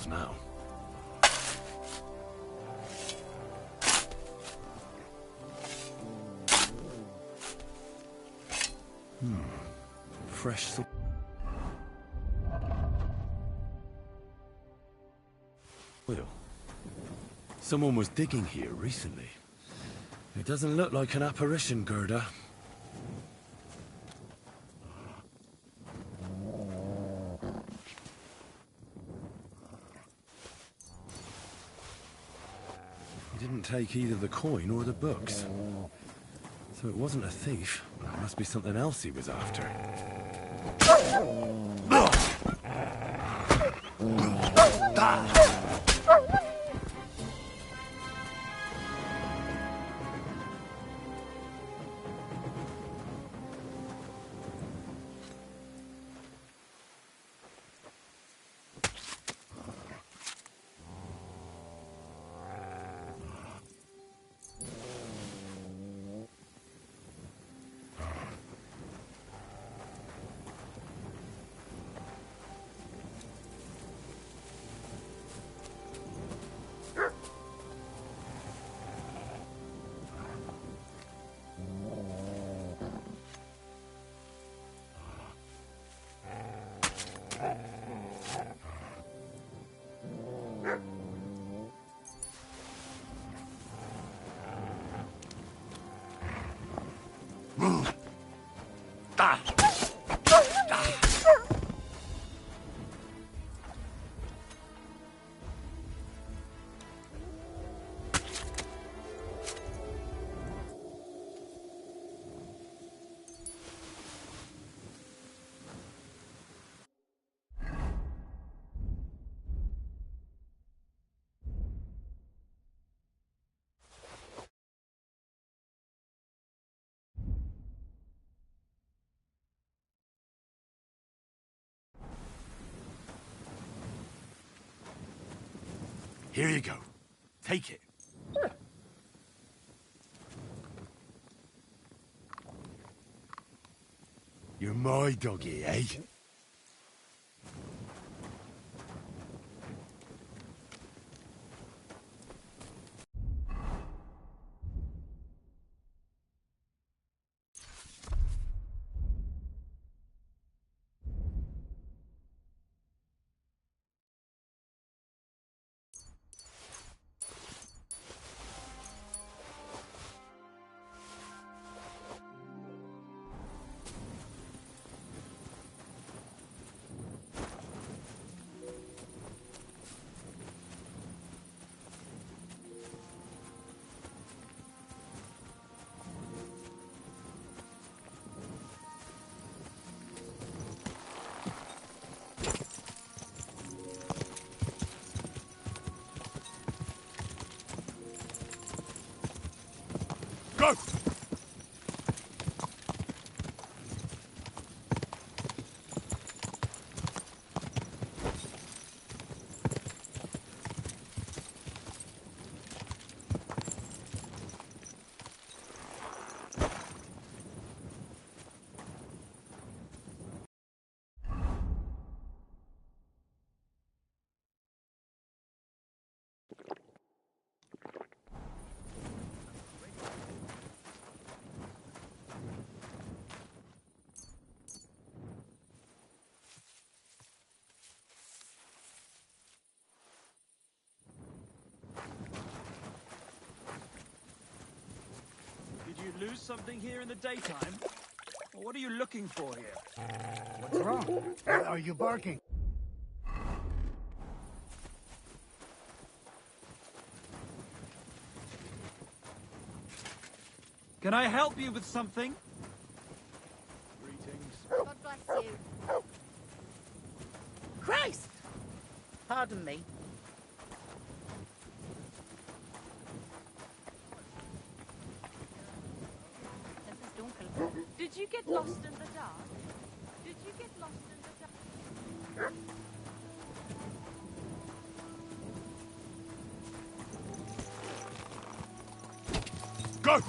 Now. Fresh. Well, someone was digging here recently. It doesn't look like an apparition, Gerda. Take either the coin or the books. So it wasn't a thief. It must be something else he was after. Here you go. Take it. You're my doggy, eh? Go! You lose something here in the daytime? Or what are you looking for here? What's wrong? Why are you barking? Can I help you with something? Greetings. God bless you. Christ! Pardon me. Did you get lost in the dark? Did you get lost in the dark? Go!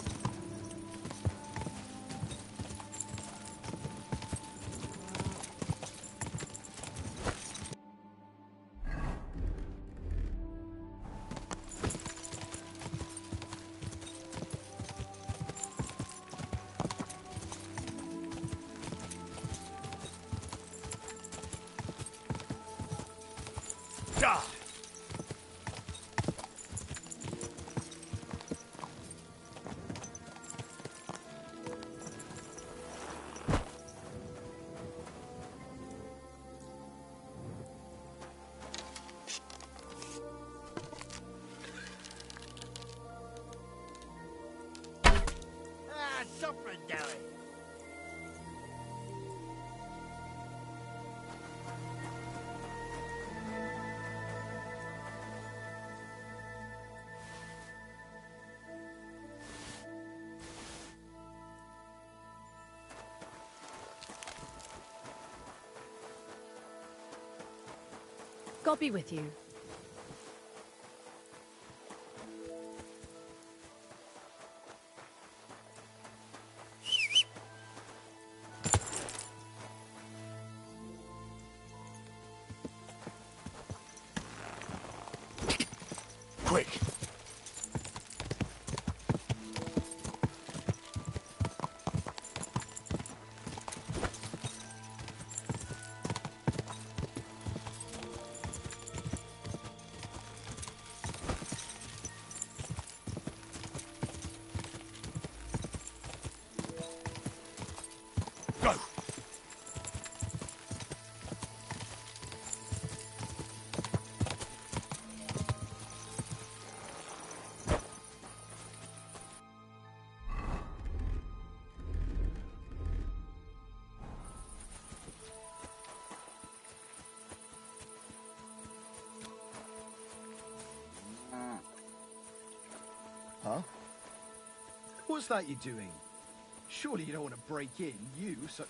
God be with you. Quick! Go! Huh? What's that you're doing? Surely you don't want to break in, you, so...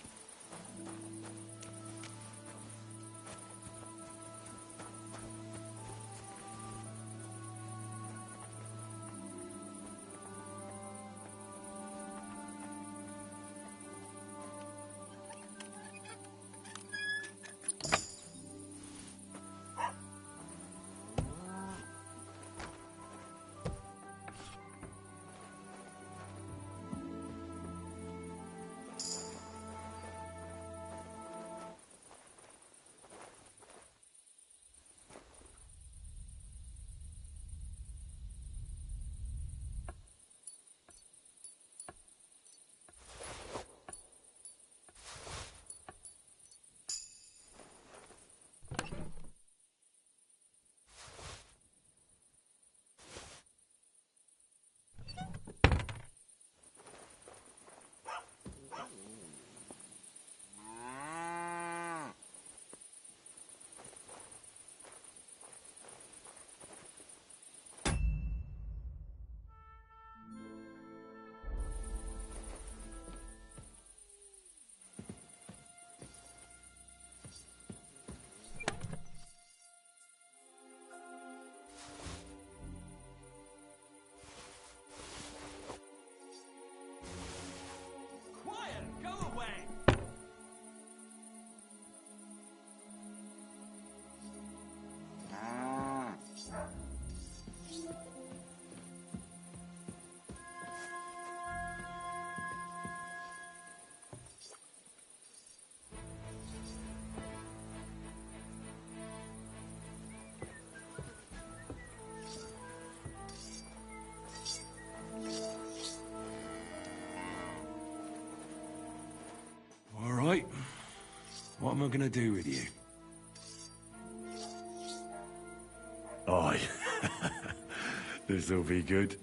What am I gonna do with you? Aye. This'll be good.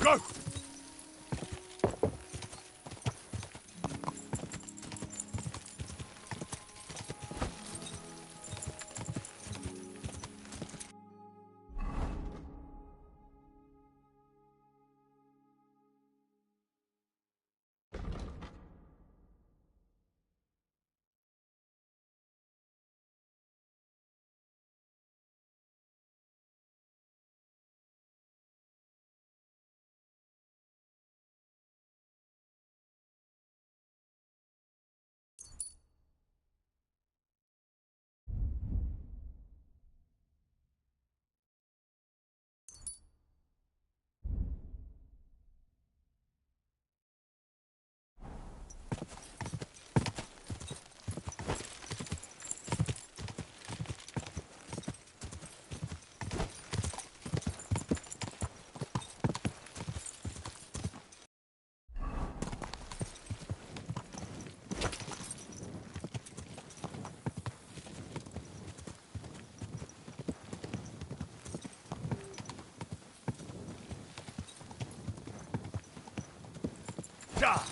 Go! Die!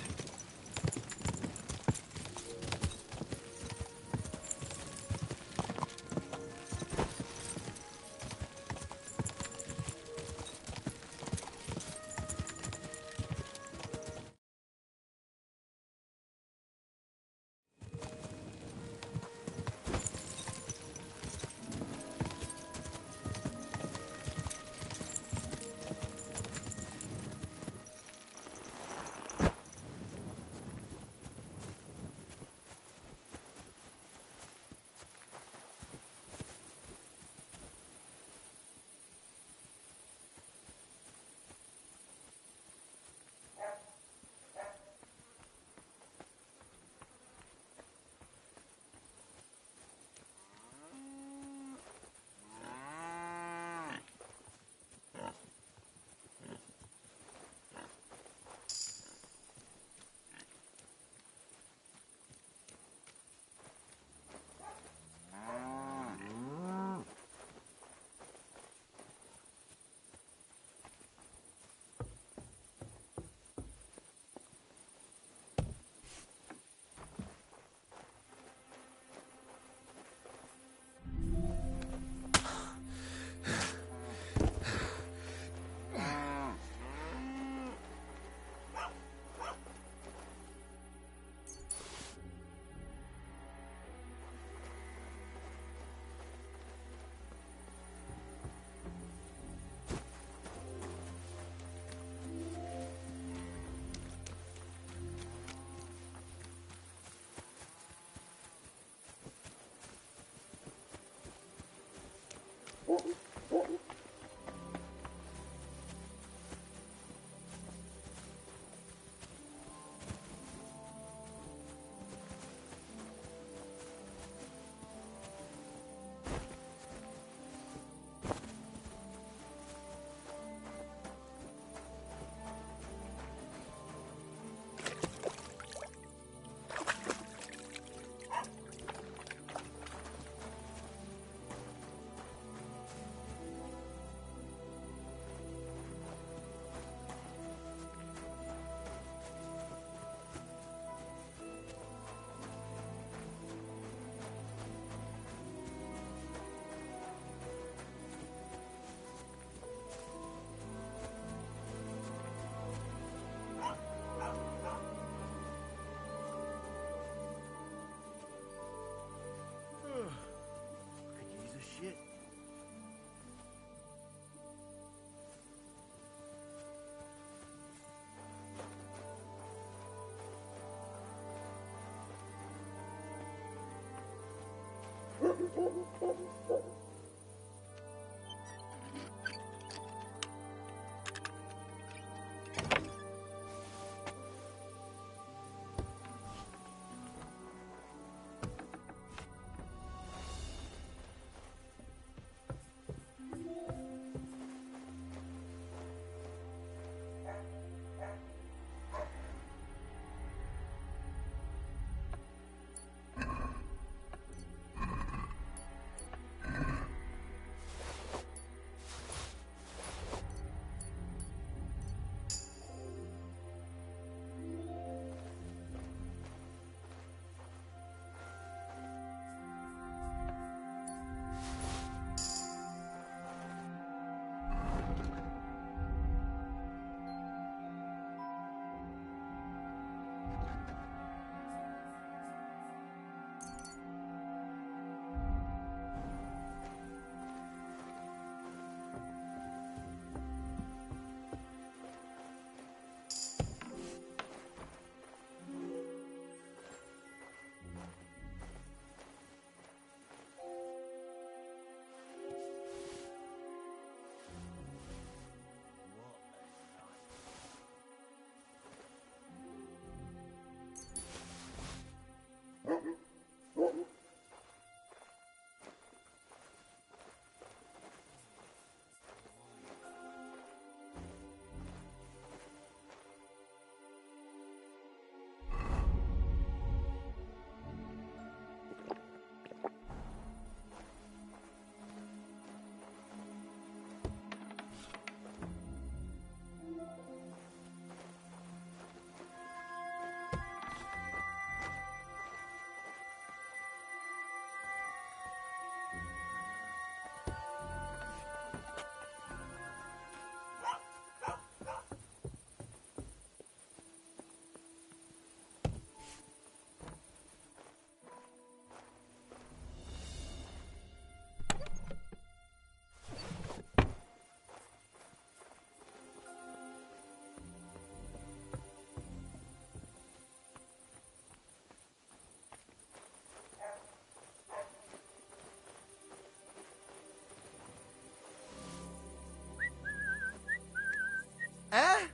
Eh?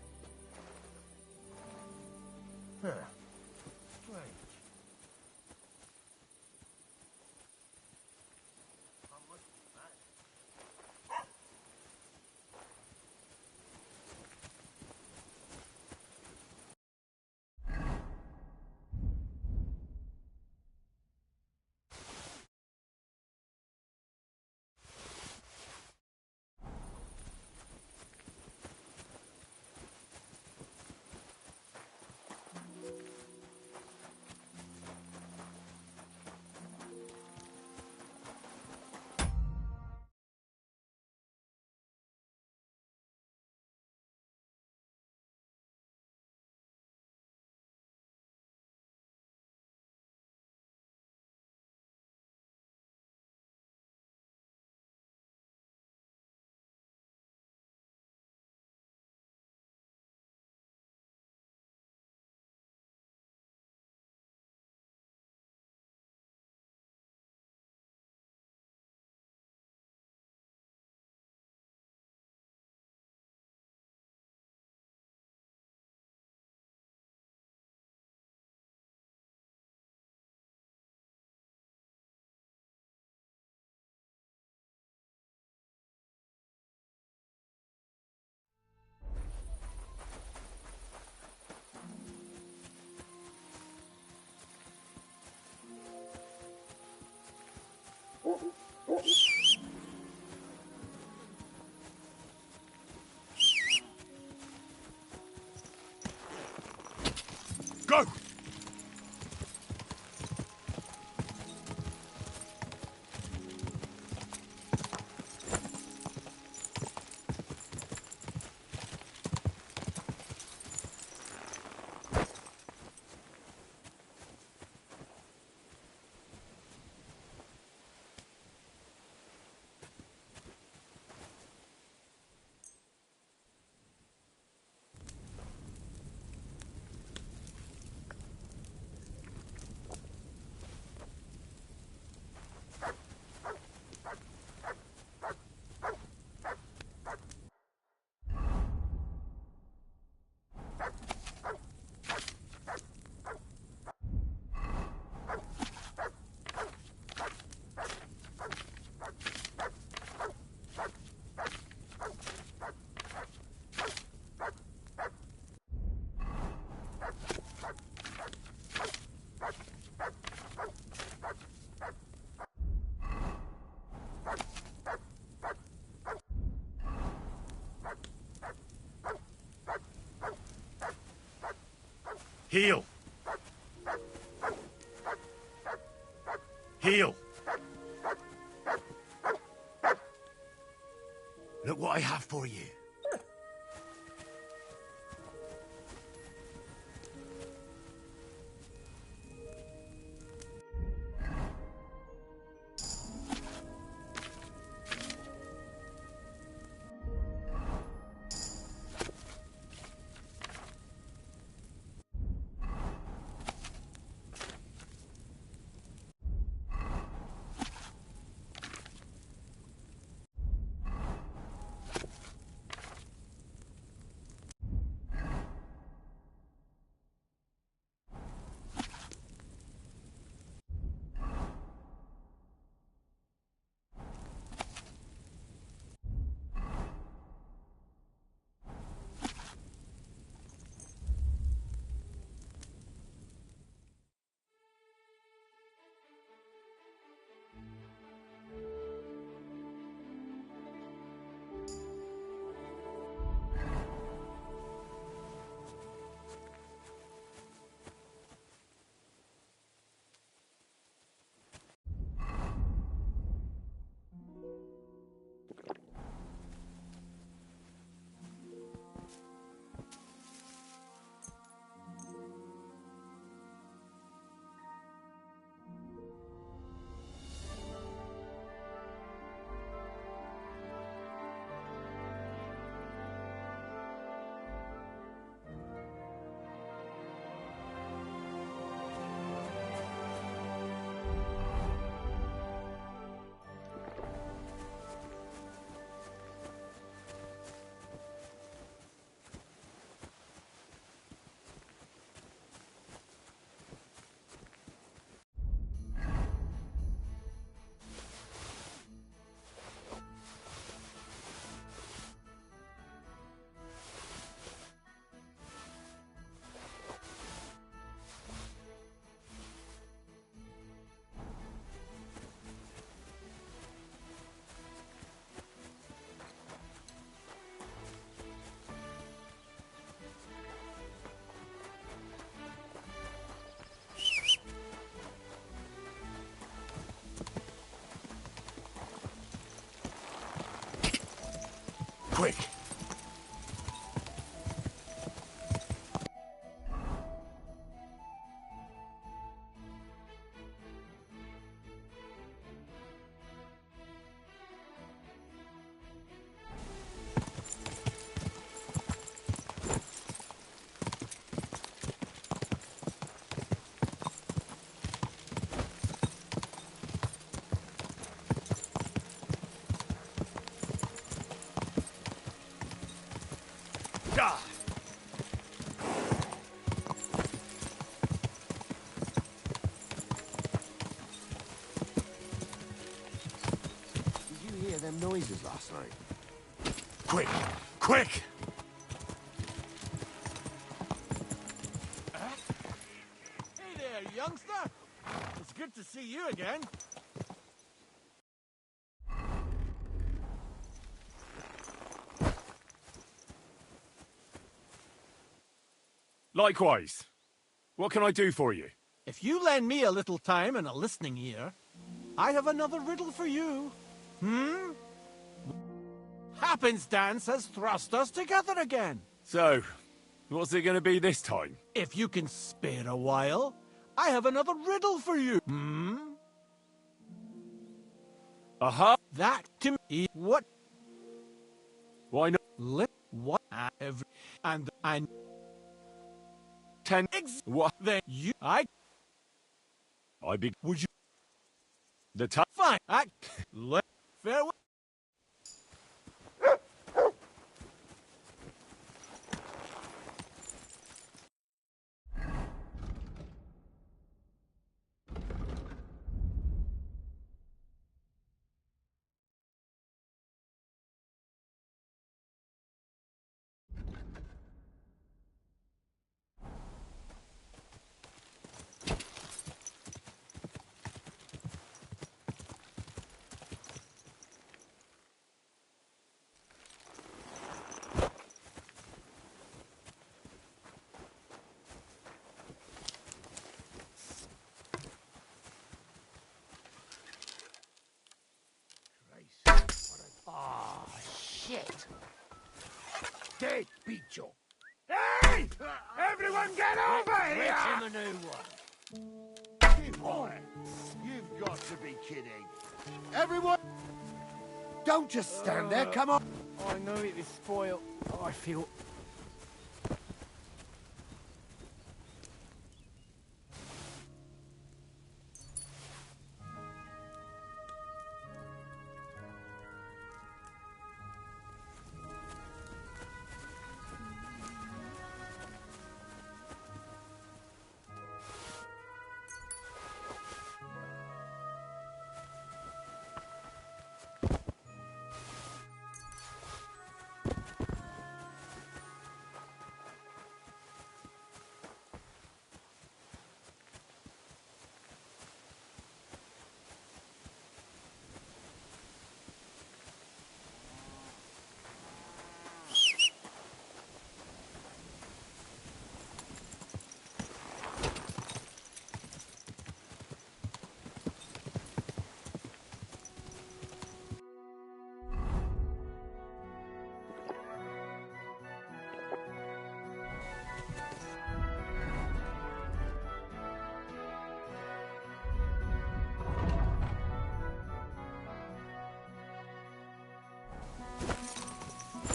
Huh. Right. Go! Heal! Heal! Look what I have for you. Quick! Them noises last night. Quick! Quick! Hey there, youngster! It's good to see you again. Likewise. What can I do for you? If you lend me a little time and a listening ear, I have another riddle for you. Happenstance has thrust us together again. So, what's it going to be this time? If you can spare a while, I have another riddle for you. Aha! That to me, what? Why not? What? Every and I. 10 what? Then you, I be. Would you? The time. Fine. Farewell. satchel. Hey! Everyone get over here! Get him a new one. You've got to be kidding. Everyone... Don't just stand there, come on! I know it is spoiled. Oh, I feel...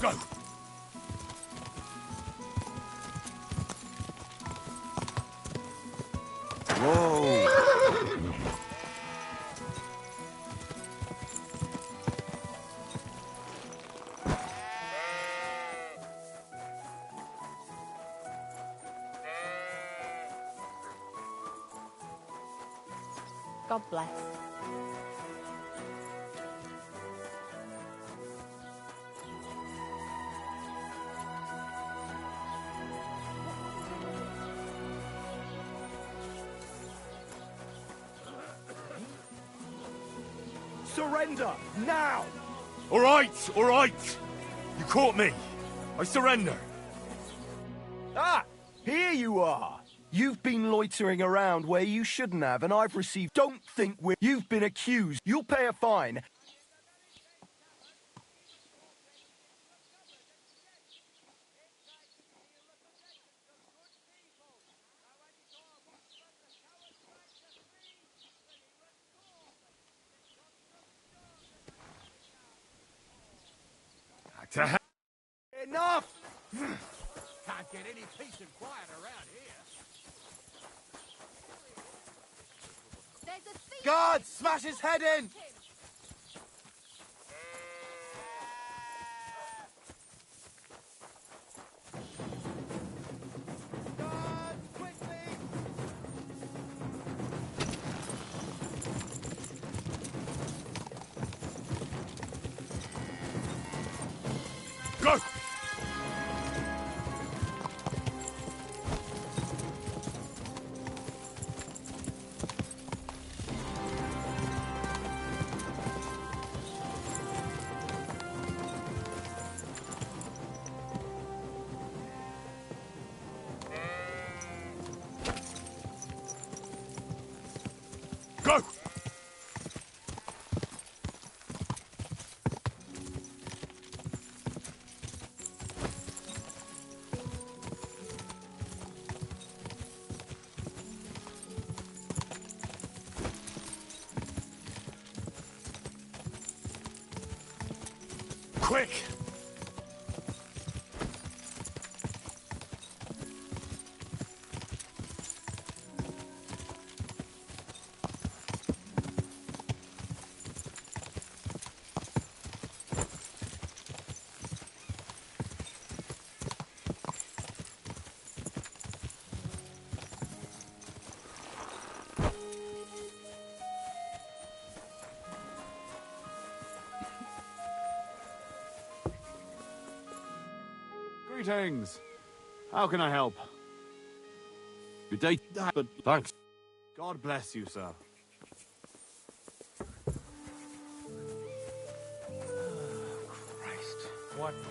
Go! Whoa! God bless. Surrender! Now! All right, all right. You caught me. I surrender. Ah! Here you are! You've been loitering around where you shouldn't have, and I've received... Don't think we're... You've been accused. You'll pay a fine. To hell. Enough! Can't get any peace and quiet around here. Guard! Smash his head in! Go! Go! Quick! Greetings. How can I help? Good day. Thanks. God bless you, sir. Christ, what now?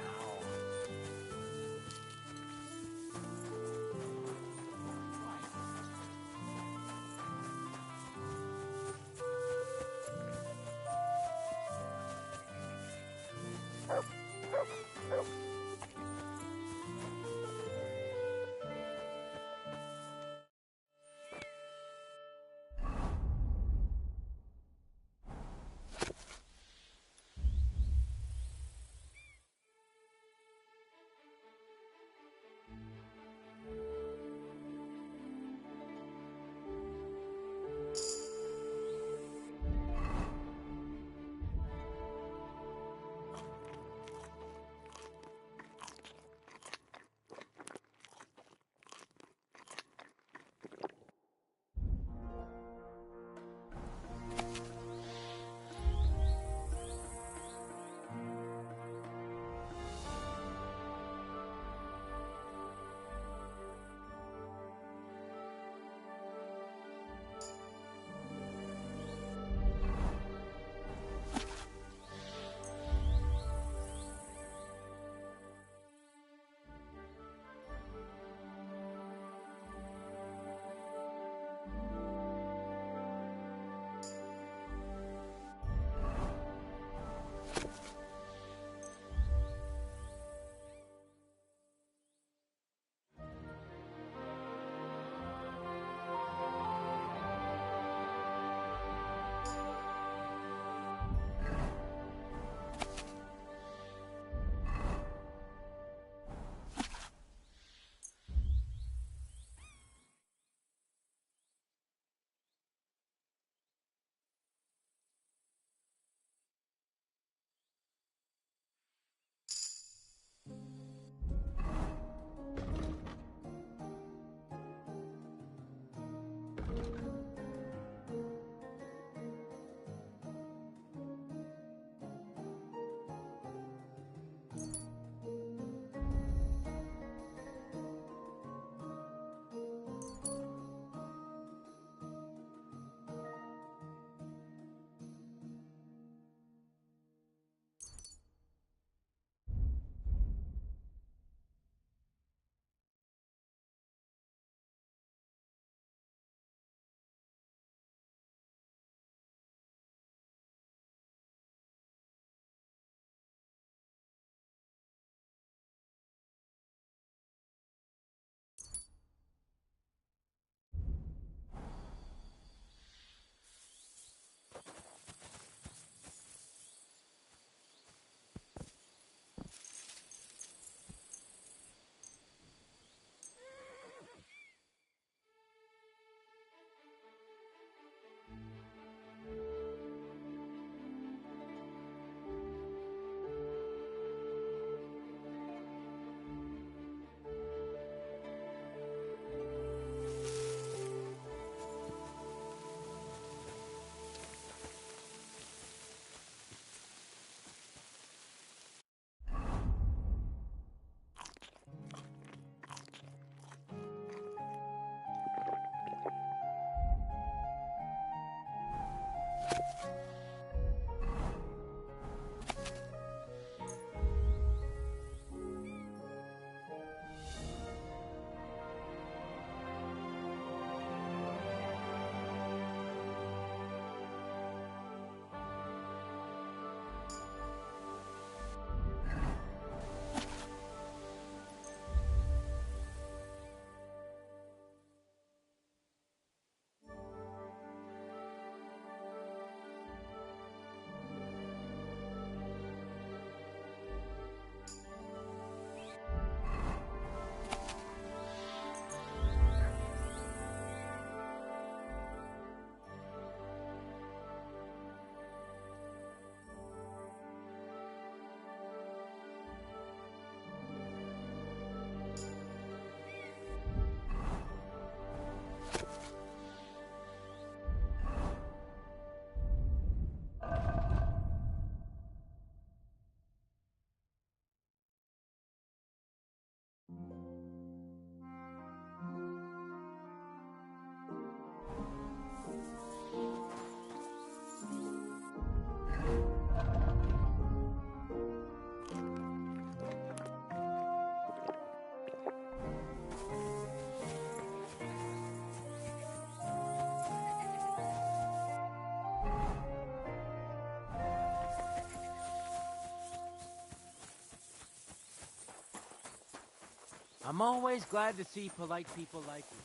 I'm always glad to see polite people like you.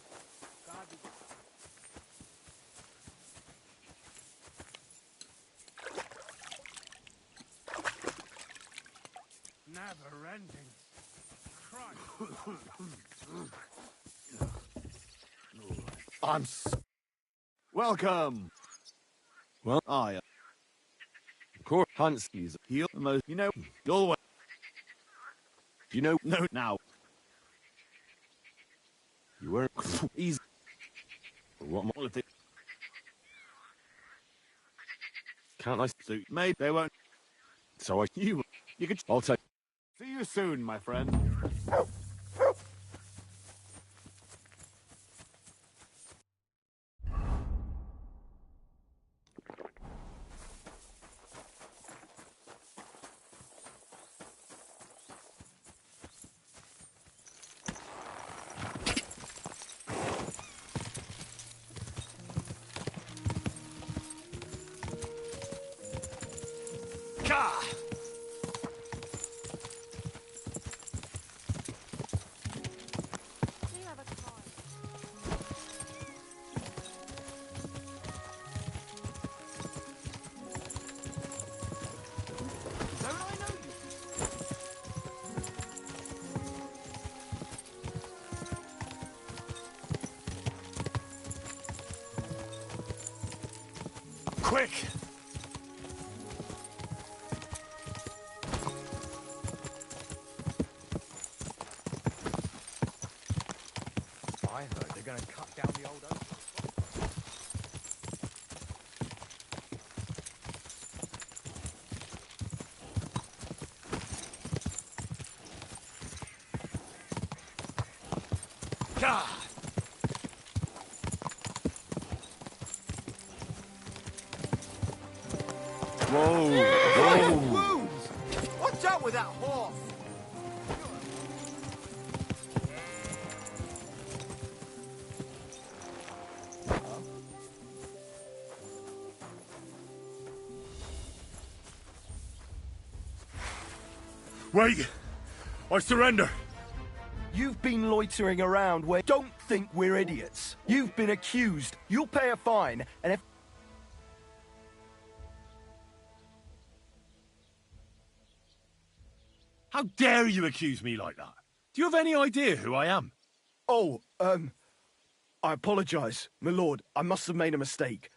God be... Never ending. Welcome. Well, I of course, Hansky's heal most. You know, always. You know, No, now. You weren't Easy. What more? Politics. Can't I? So, mate, they won't. So I. You could. I'll take. See you soon, my friend. Quick! I heard they're gonna cut down the old oak. Whoa! Wounds! Watch out with that horse! Wait! I surrender! You've been loitering around where don't think we're idiots. You've been accused. You'll pay a fine, and if... How dare you accuse me like that? Do you have any idea who I am? Oh, I apologize, my lord. I must have made a mistake.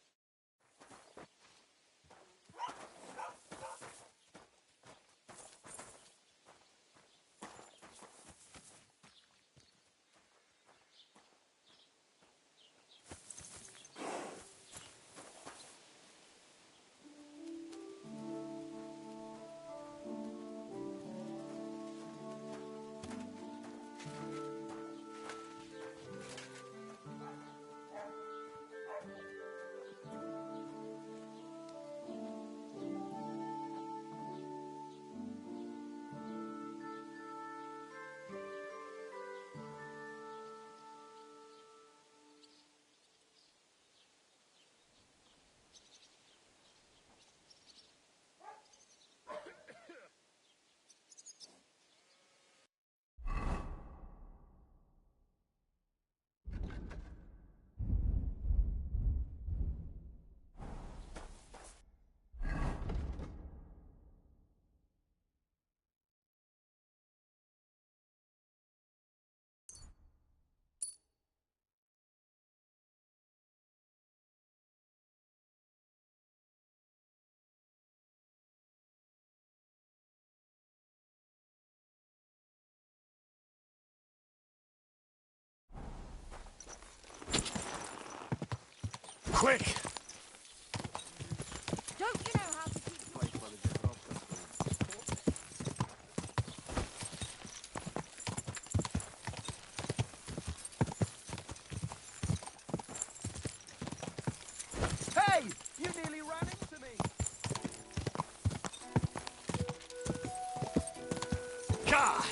Quick! Don't you know how to keep Hey! You nearly ran into me! Gah!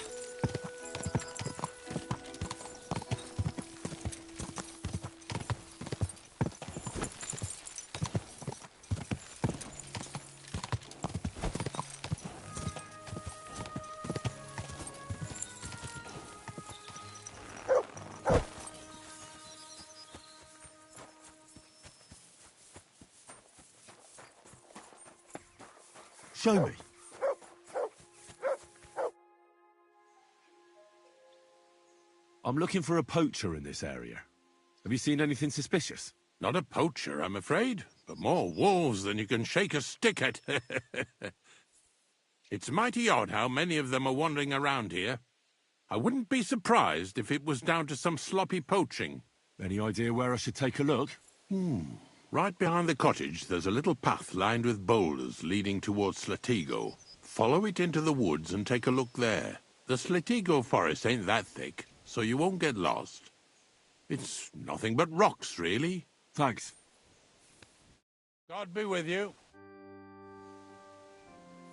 Show me. I'm looking for a poacher in this area. Have you seen anything suspicious? Not a poacher, I'm afraid, but more wolves than you can shake a stick at. It's mighty odd how many of them are wandering around here. I wouldn't be surprised if it was down to some sloppy poaching. Any idea where I should take a look? Right behind the cottage, there's a little path lined with boulders leading towards Slatigo. Follow it into the woods and take a look there. The Slatigo forest ain't that thick, so you won't get lost. It's nothing but rocks, really. Thanks. God be with you.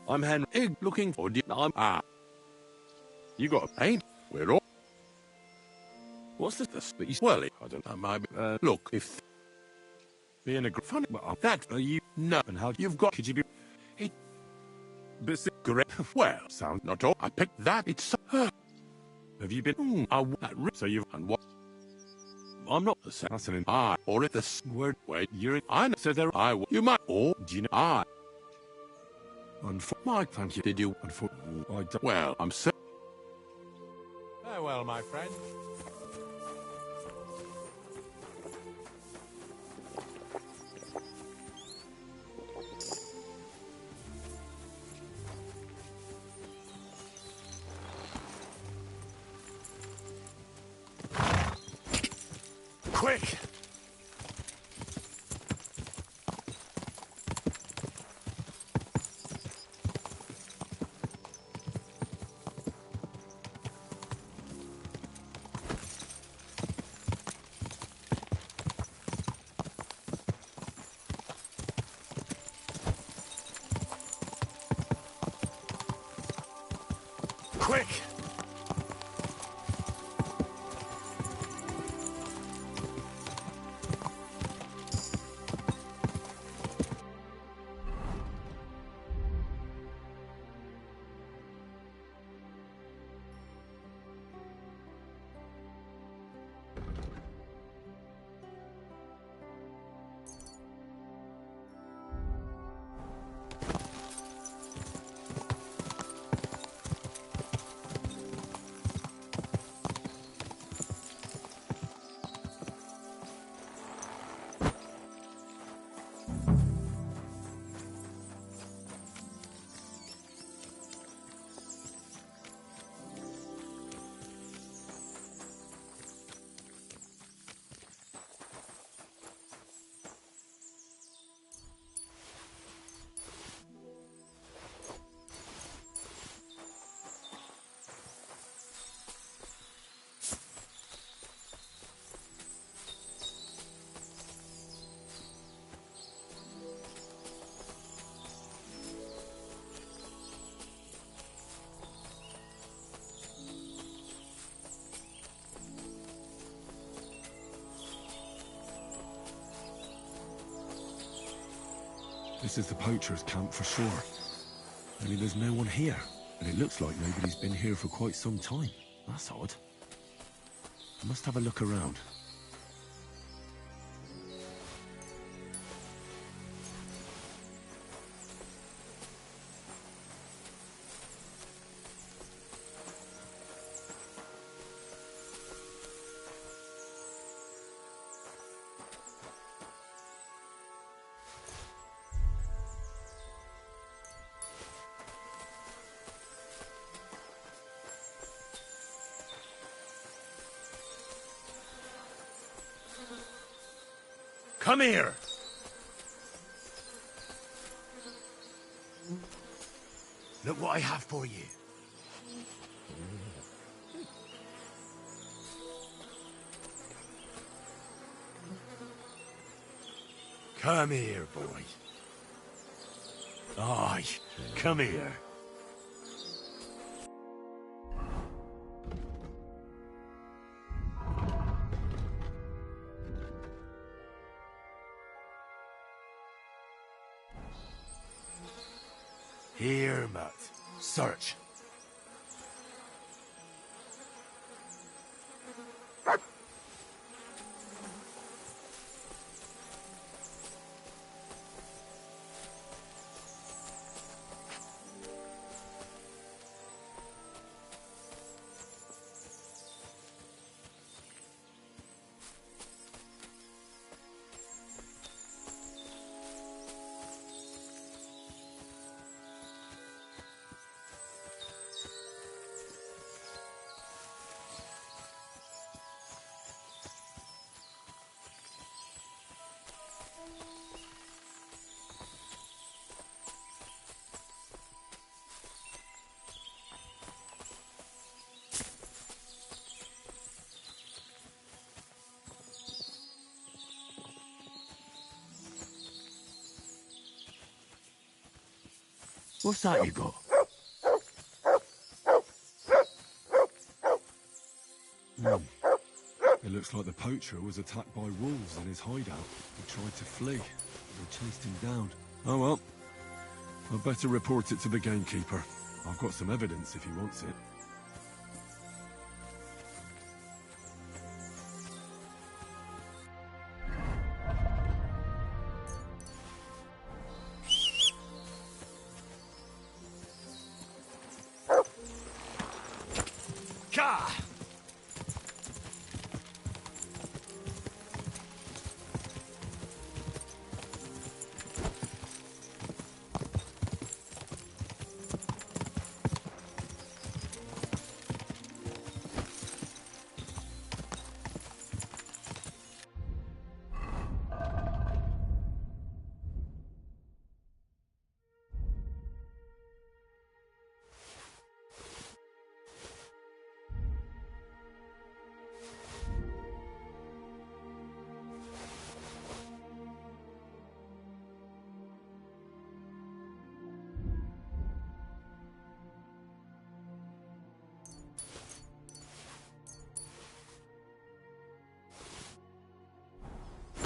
I'm Henry. Looking for you. You got ain't. We're all. What's this? Well, I don't know. My look, if being a funny that you no, and how you've got. Could you be? It. Great. Well, sound not all. I picked that. It's. Have you been? So you've and what? I'm not the assassin. Or if the word. Wait, you're in. I know. So there. You might. Or do you know? Mike, thank you. Did you? I don't. Well, I'm so. Farewell, my friend. Quick! Quick! This is the poacher's camp for sure. I mean, there's no one here, and it looks like nobody's been here for quite some time. That's odd. I must have a look around. Come here! Look what I have for you. Come here, boy. Aye, come here. Here, Mutt. Search. What's that you got? It looks like the poacher was attacked by wolves in his hideout. He tried to flee. They chased him down. Oh well. I'd better report it to the gamekeeper. I've got some evidence if he wants it.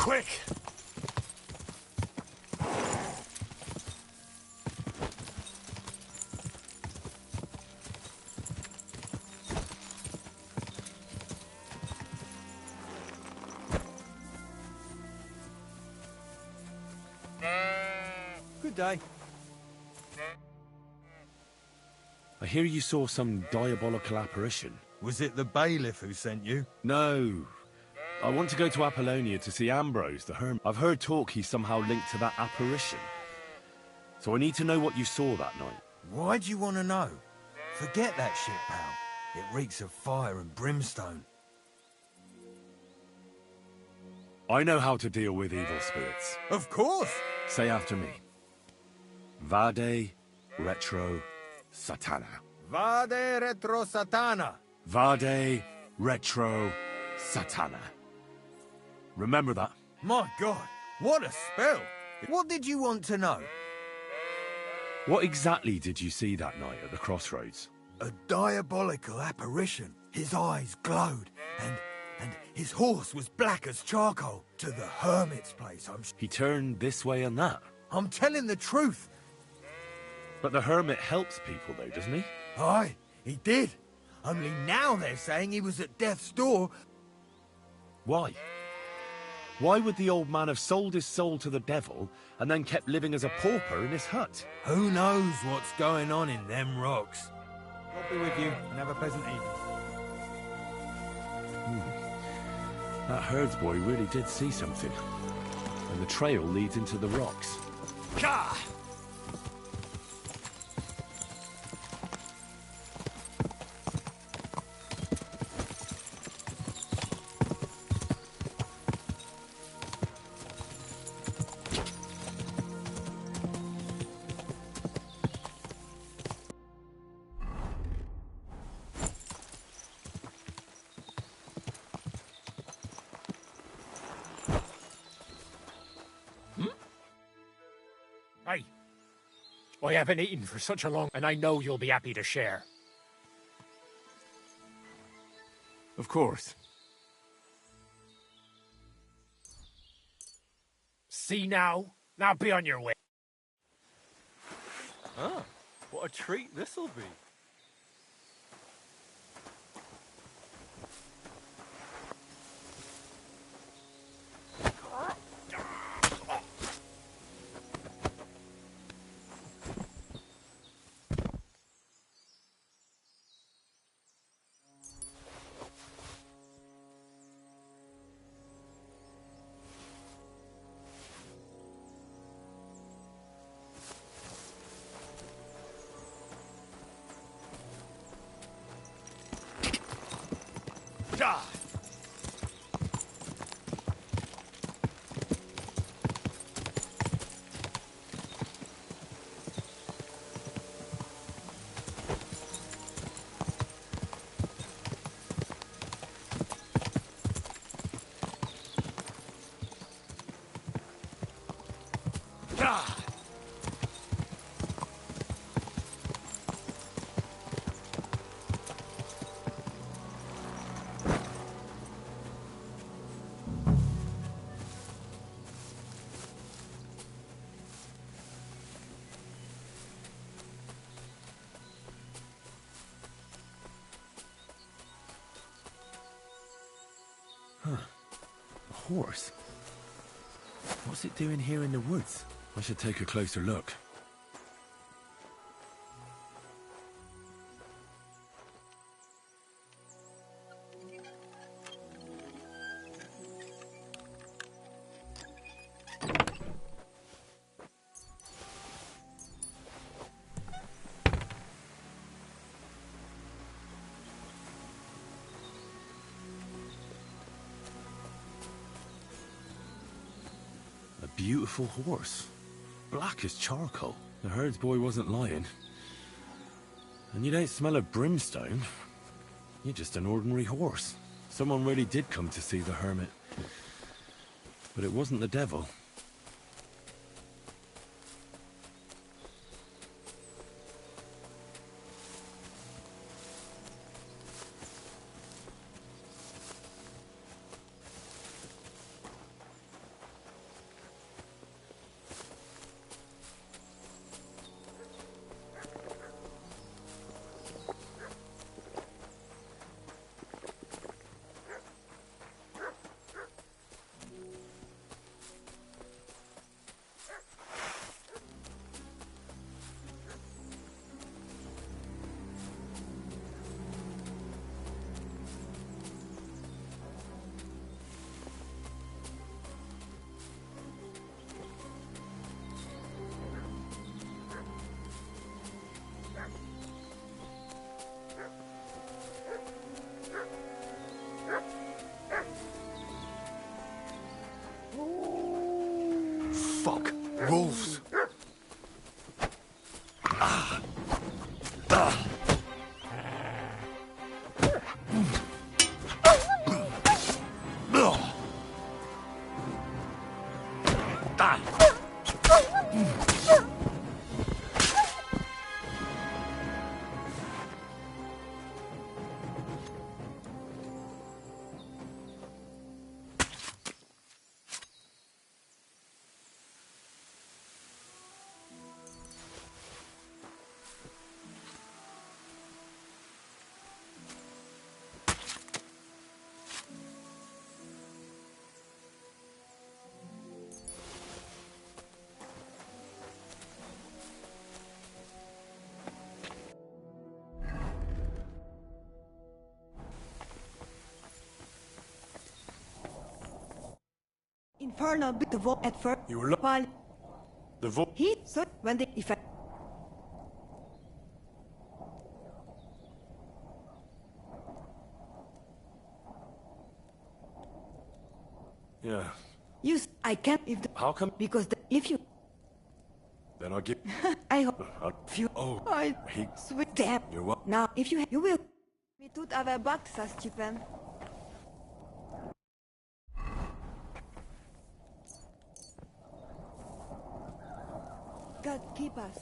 Quick! Good day. I hear you saw some diabolical apparition. Was it the bailiff who sent you? No. I want to go to Apollonia to see Ambrose, the hermit. I've heard talk he's somehow linked to that apparition. So I need to know what you saw that night. Why do you want to know? Forget that shit, pal. It reeks of fire and brimstone. I know how to deal with evil spirits. Of course! Say after me. Vade retro satana. Vade retro satana. Vade retro satana. Remember that. My God, what a spell! What did you want to know? What exactly did you see that night at the crossroads? A diabolical apparition. His eyes glowed, and his horse was black as charcoal. To the hermit's place, He turned this way and that. I'm telling the truth. But the hermit helps people though, doesn't he? Aye, he did. Only now they're saying he was at death's door. Why? Why would the old man have sold his soul to the devil and then kept living as a pauper in his hut? Who knows what's going on in them rocks? God be with you, and have a pleasant evening. That herdsboy really did see something. And the trail leads into the rocks. Gah! Hey, I haven't eaten for such a long, and I know you'll be happy to share. Of course. See now? Now be on your way. Ah, what a treat this'll be. Huh. A horse? What's it doing here in the woods? I should take a closer look. Beautiful horse. Black as charcoal. The herds boy wasn't lying. And you don't smell of brimstone. You're just an ordinary horse. Someone really did come to see the hermit. But it wasn't the devil. Fuck. Wolves. Infernal bit the vote at first. You were while the vote. he so when the effect. Yeah. I can't if the, How come? because if you Then I'll give. I hope I'll, you oh, I he. sweet damn. You're what? Now if you will. Vi tut av baksa Stephen. God keep us.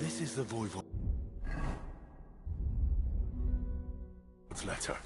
This is the Voivod's letter.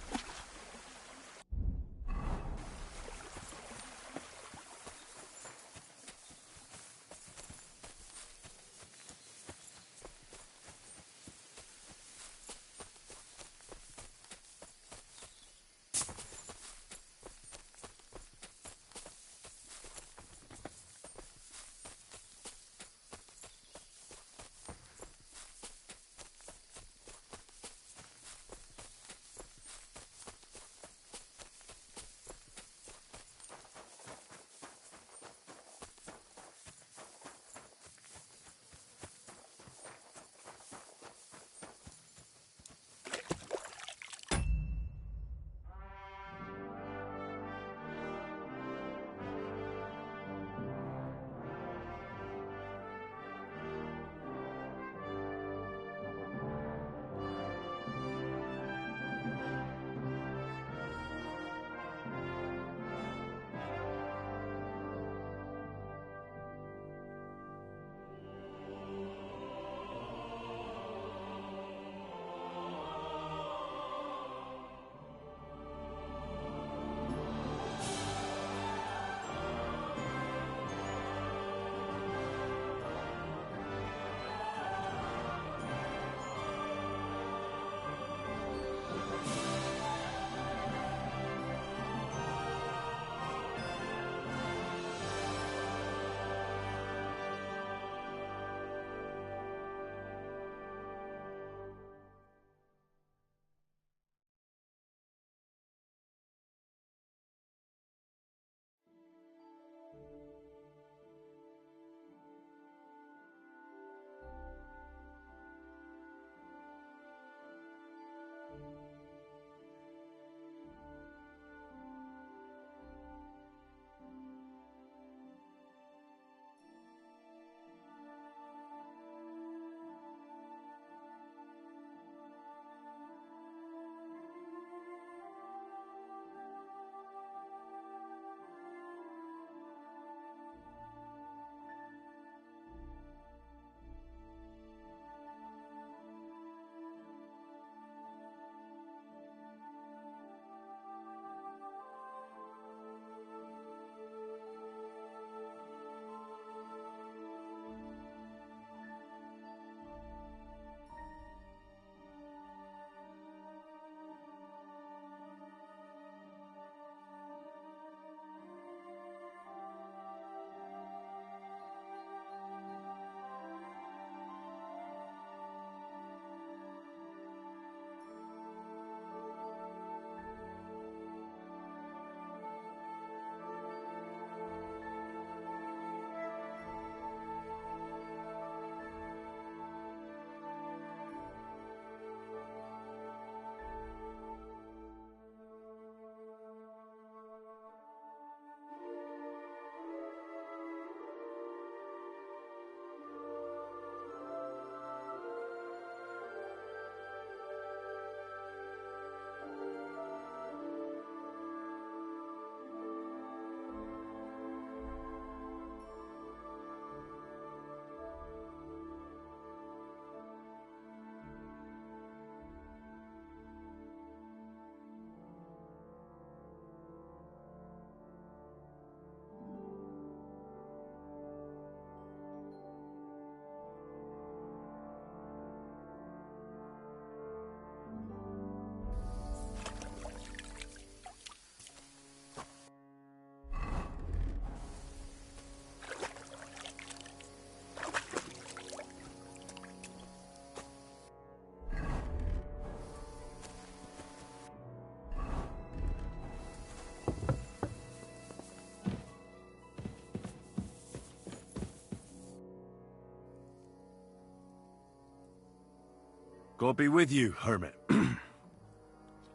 God be with you, hermit.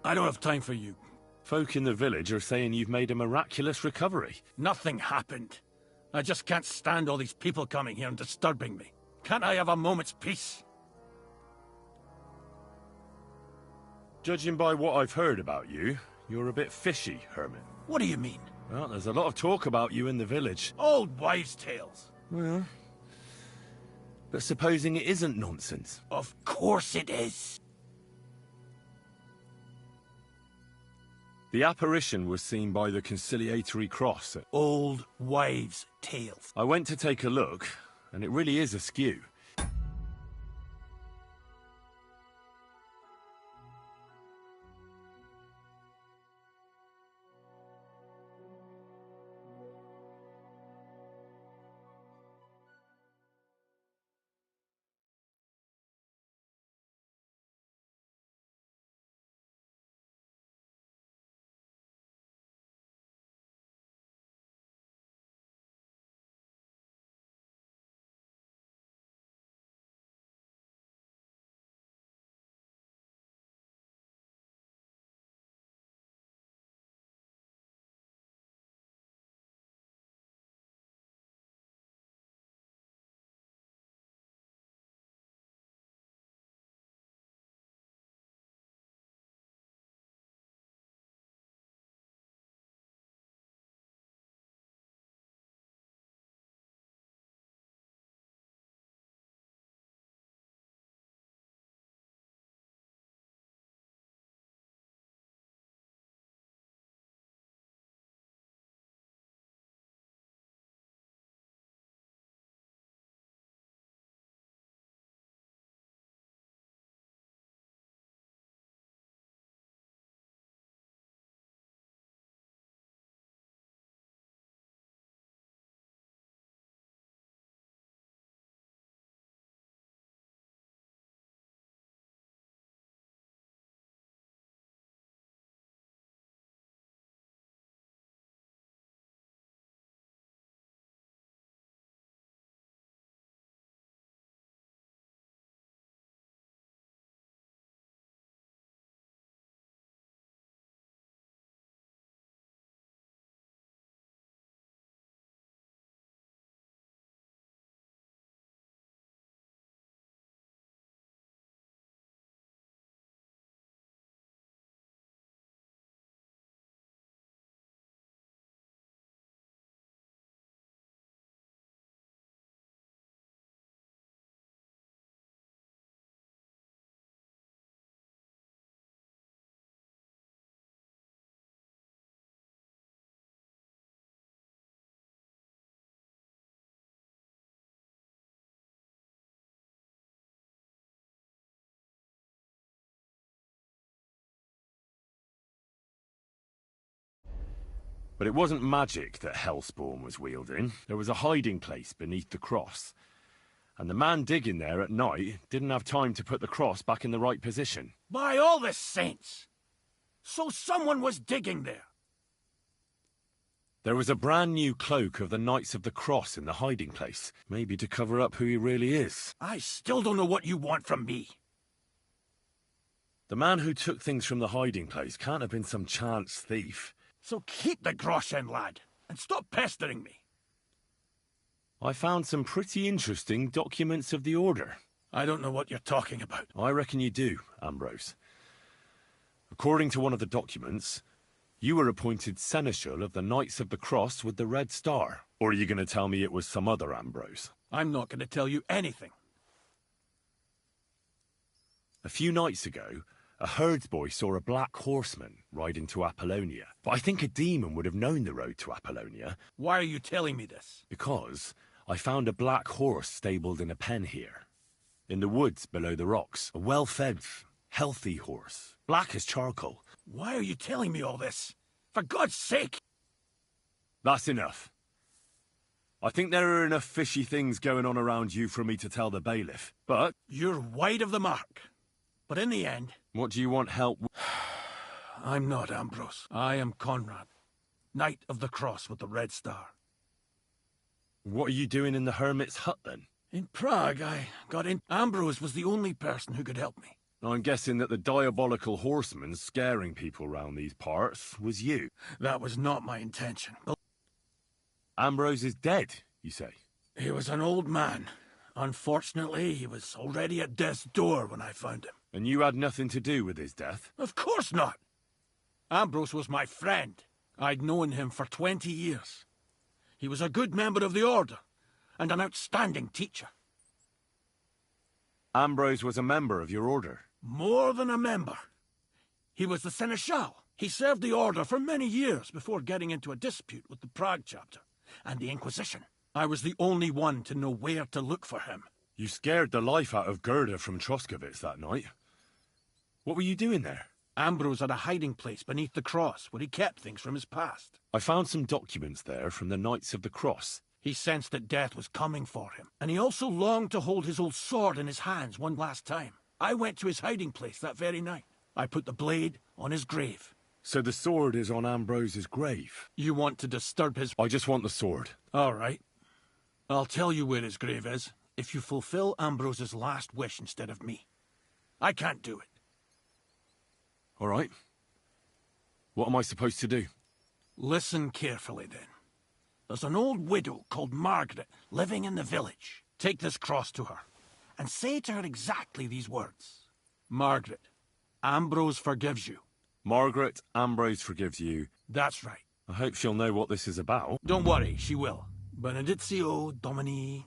I don't have time for you. Folk in the village are saying you've made a miraculous recovery. Nothing happened. I just can't stand all these people coming here and disturbing me. Can't I have a moment's peace? Judging by what I've heard about you, you're a bit fishy, hermit. What do you mean? Well, there's a lot of talk about you in the village. Old wives' tales. Well, but supposing it isn't nonsense? Of course it is. The apparition was seen by the conciliatory cross at... Old wives' tales. I went to take a look, and it really is askew. But it wasn't magic that Hellspawn was wielding. There was a hiding place beneath the cross. And the man digging there at night didn't have time to put the cross back in the right position. By all the saints! So someone was digging there. There was a brand new cloak of the Knights of the Cross in the hiding place. Maybe to cover up who he really is. I still don't know what you want from me. The man who took things from the hiding place can't have been some chance thief. So keep the Groschen, lad, and stop pestering me. I found some pretty interesting documents of the Order. I don't know what you're talking about. I reckon you do, Ambrose. According to one of the documents, you were appointed Seneschal of the Knights of the Cross with the Red Star. Or are you going to tell me it was some other Ambrose? I'm not going to tell you anything. A few nights ago, a herdsboy saw a black horseman ride into Apollonia. But I think a demon would have known the road to Apollonia. Why are you telling me this? Because I found a black horse stabled in a pen here. In the woods below the rocks. A well-fed, healthy horse. Black as charcoal. Why are you telling me all this? For God's sake! That's enough. I think there are enough fishy things going on around you for me to tell the bailiff. But... You're wide of the mark. But in the end... What do you want help with? I'm not Ambrose. I am Conrad, Knight of the Cross with the Red Star. What are you doing in the hermit's hut, then? In Prague, I got in. Ambrose was the only person who could help me. I'm guessing that the diabolical horseman scaring people round these parts was you. That was not my intention. Ambrose is dead, you say? He was an old man. Unfortunately, he was already at death's door when I found him. And you had nothing to do with his death? Of course not! Ambrose was my friend. I'd known him for 20 years. He was a good member of the Order, and an outstanding teacher. Ambrose was a member of your order? More than a member. He was the Seneschal. He served the Order for many years before getting into a dispute with the Prague chapter and the Inquisition. I was the only one to know where to look for him. You scared the life out of Gerda from Troskovitz that night. What were you doing there? Ambrose had a hiding place beneath the cross where he kept things from his past. I found some documents there from the Knights of the Cross. He sensed that death was coming for him, and he also longed to hold his old sword in his hands one last time. I went to his hiding place that very night. I put the blade on his grave. So the sword is on Ambrose's grave? You want to disturb his... I just want the sword. All right. I'll tell you where his grave is, if you fulfill Ambrose's last wish instead of me. I can't do it. All right. What am I supposed to do? Listen carefully, then. There's an old widow called Margaret living in the village. Take this cross to her, and say to her exactly these words. Margaret, Ambrose forgives you. Margaret, Ambrose forgives you. That's right. I hope she'll know what this is about. Don't worry, she will. Benedictio Domini...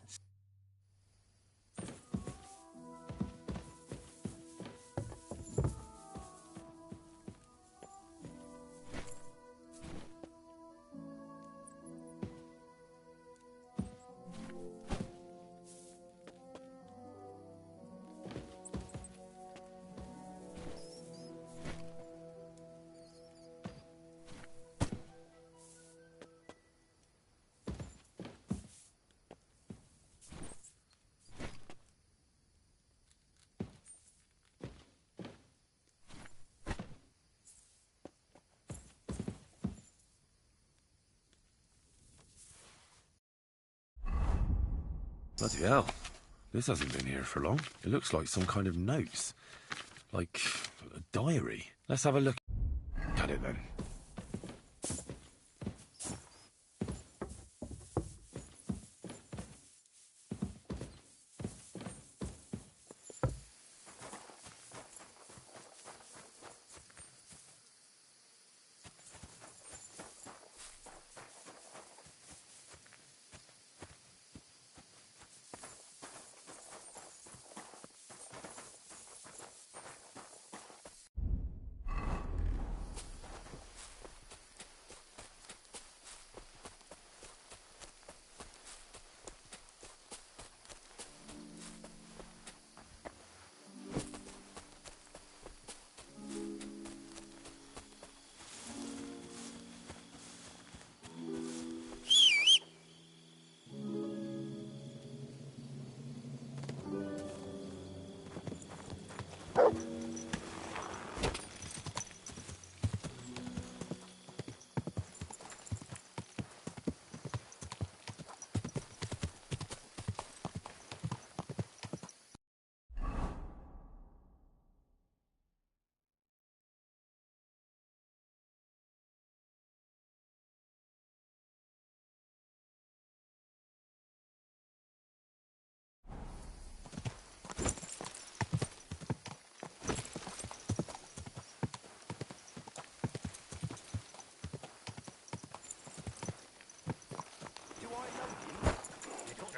Bloody hell. This hasn't been here for long. It looks like some kind of notes. Like a diary. Let's have a look at it then.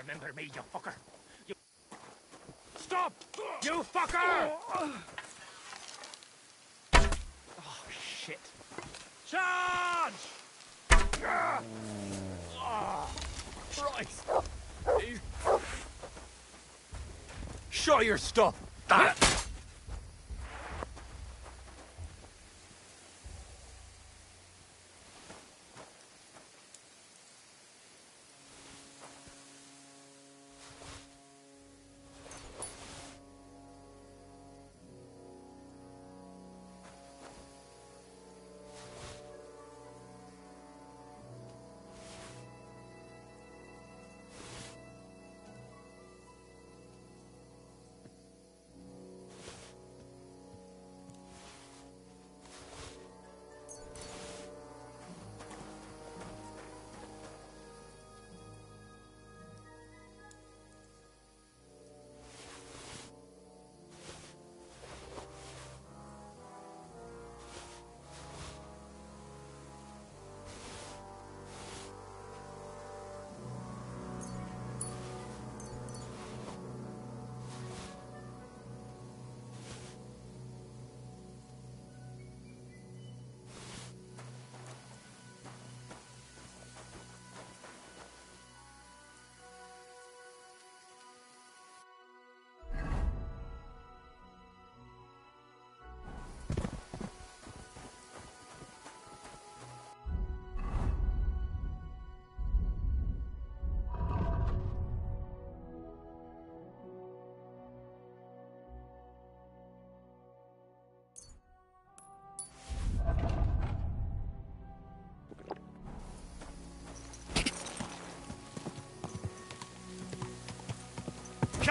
Remember me, you fucker! You... Stop! You fucker! Oh, shit. Charge! Oh, Christ! Show your stuff!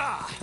Gah!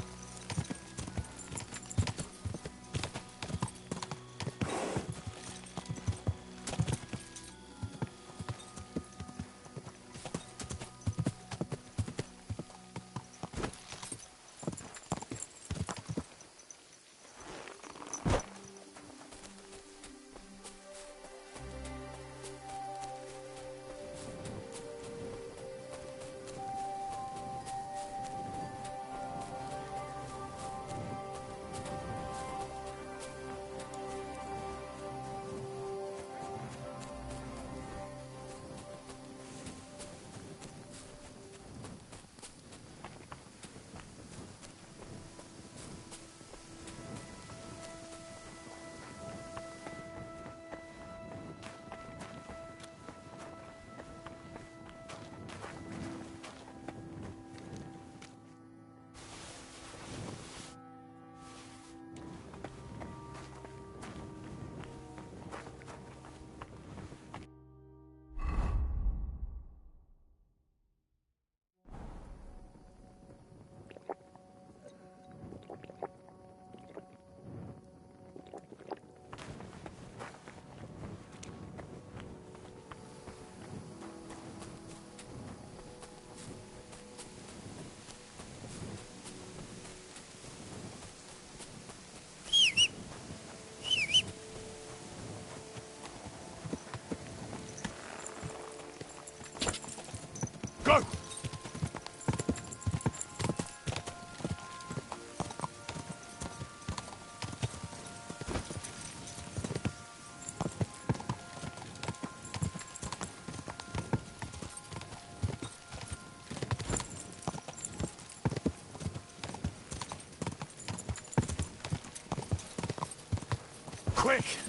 Go! Quick!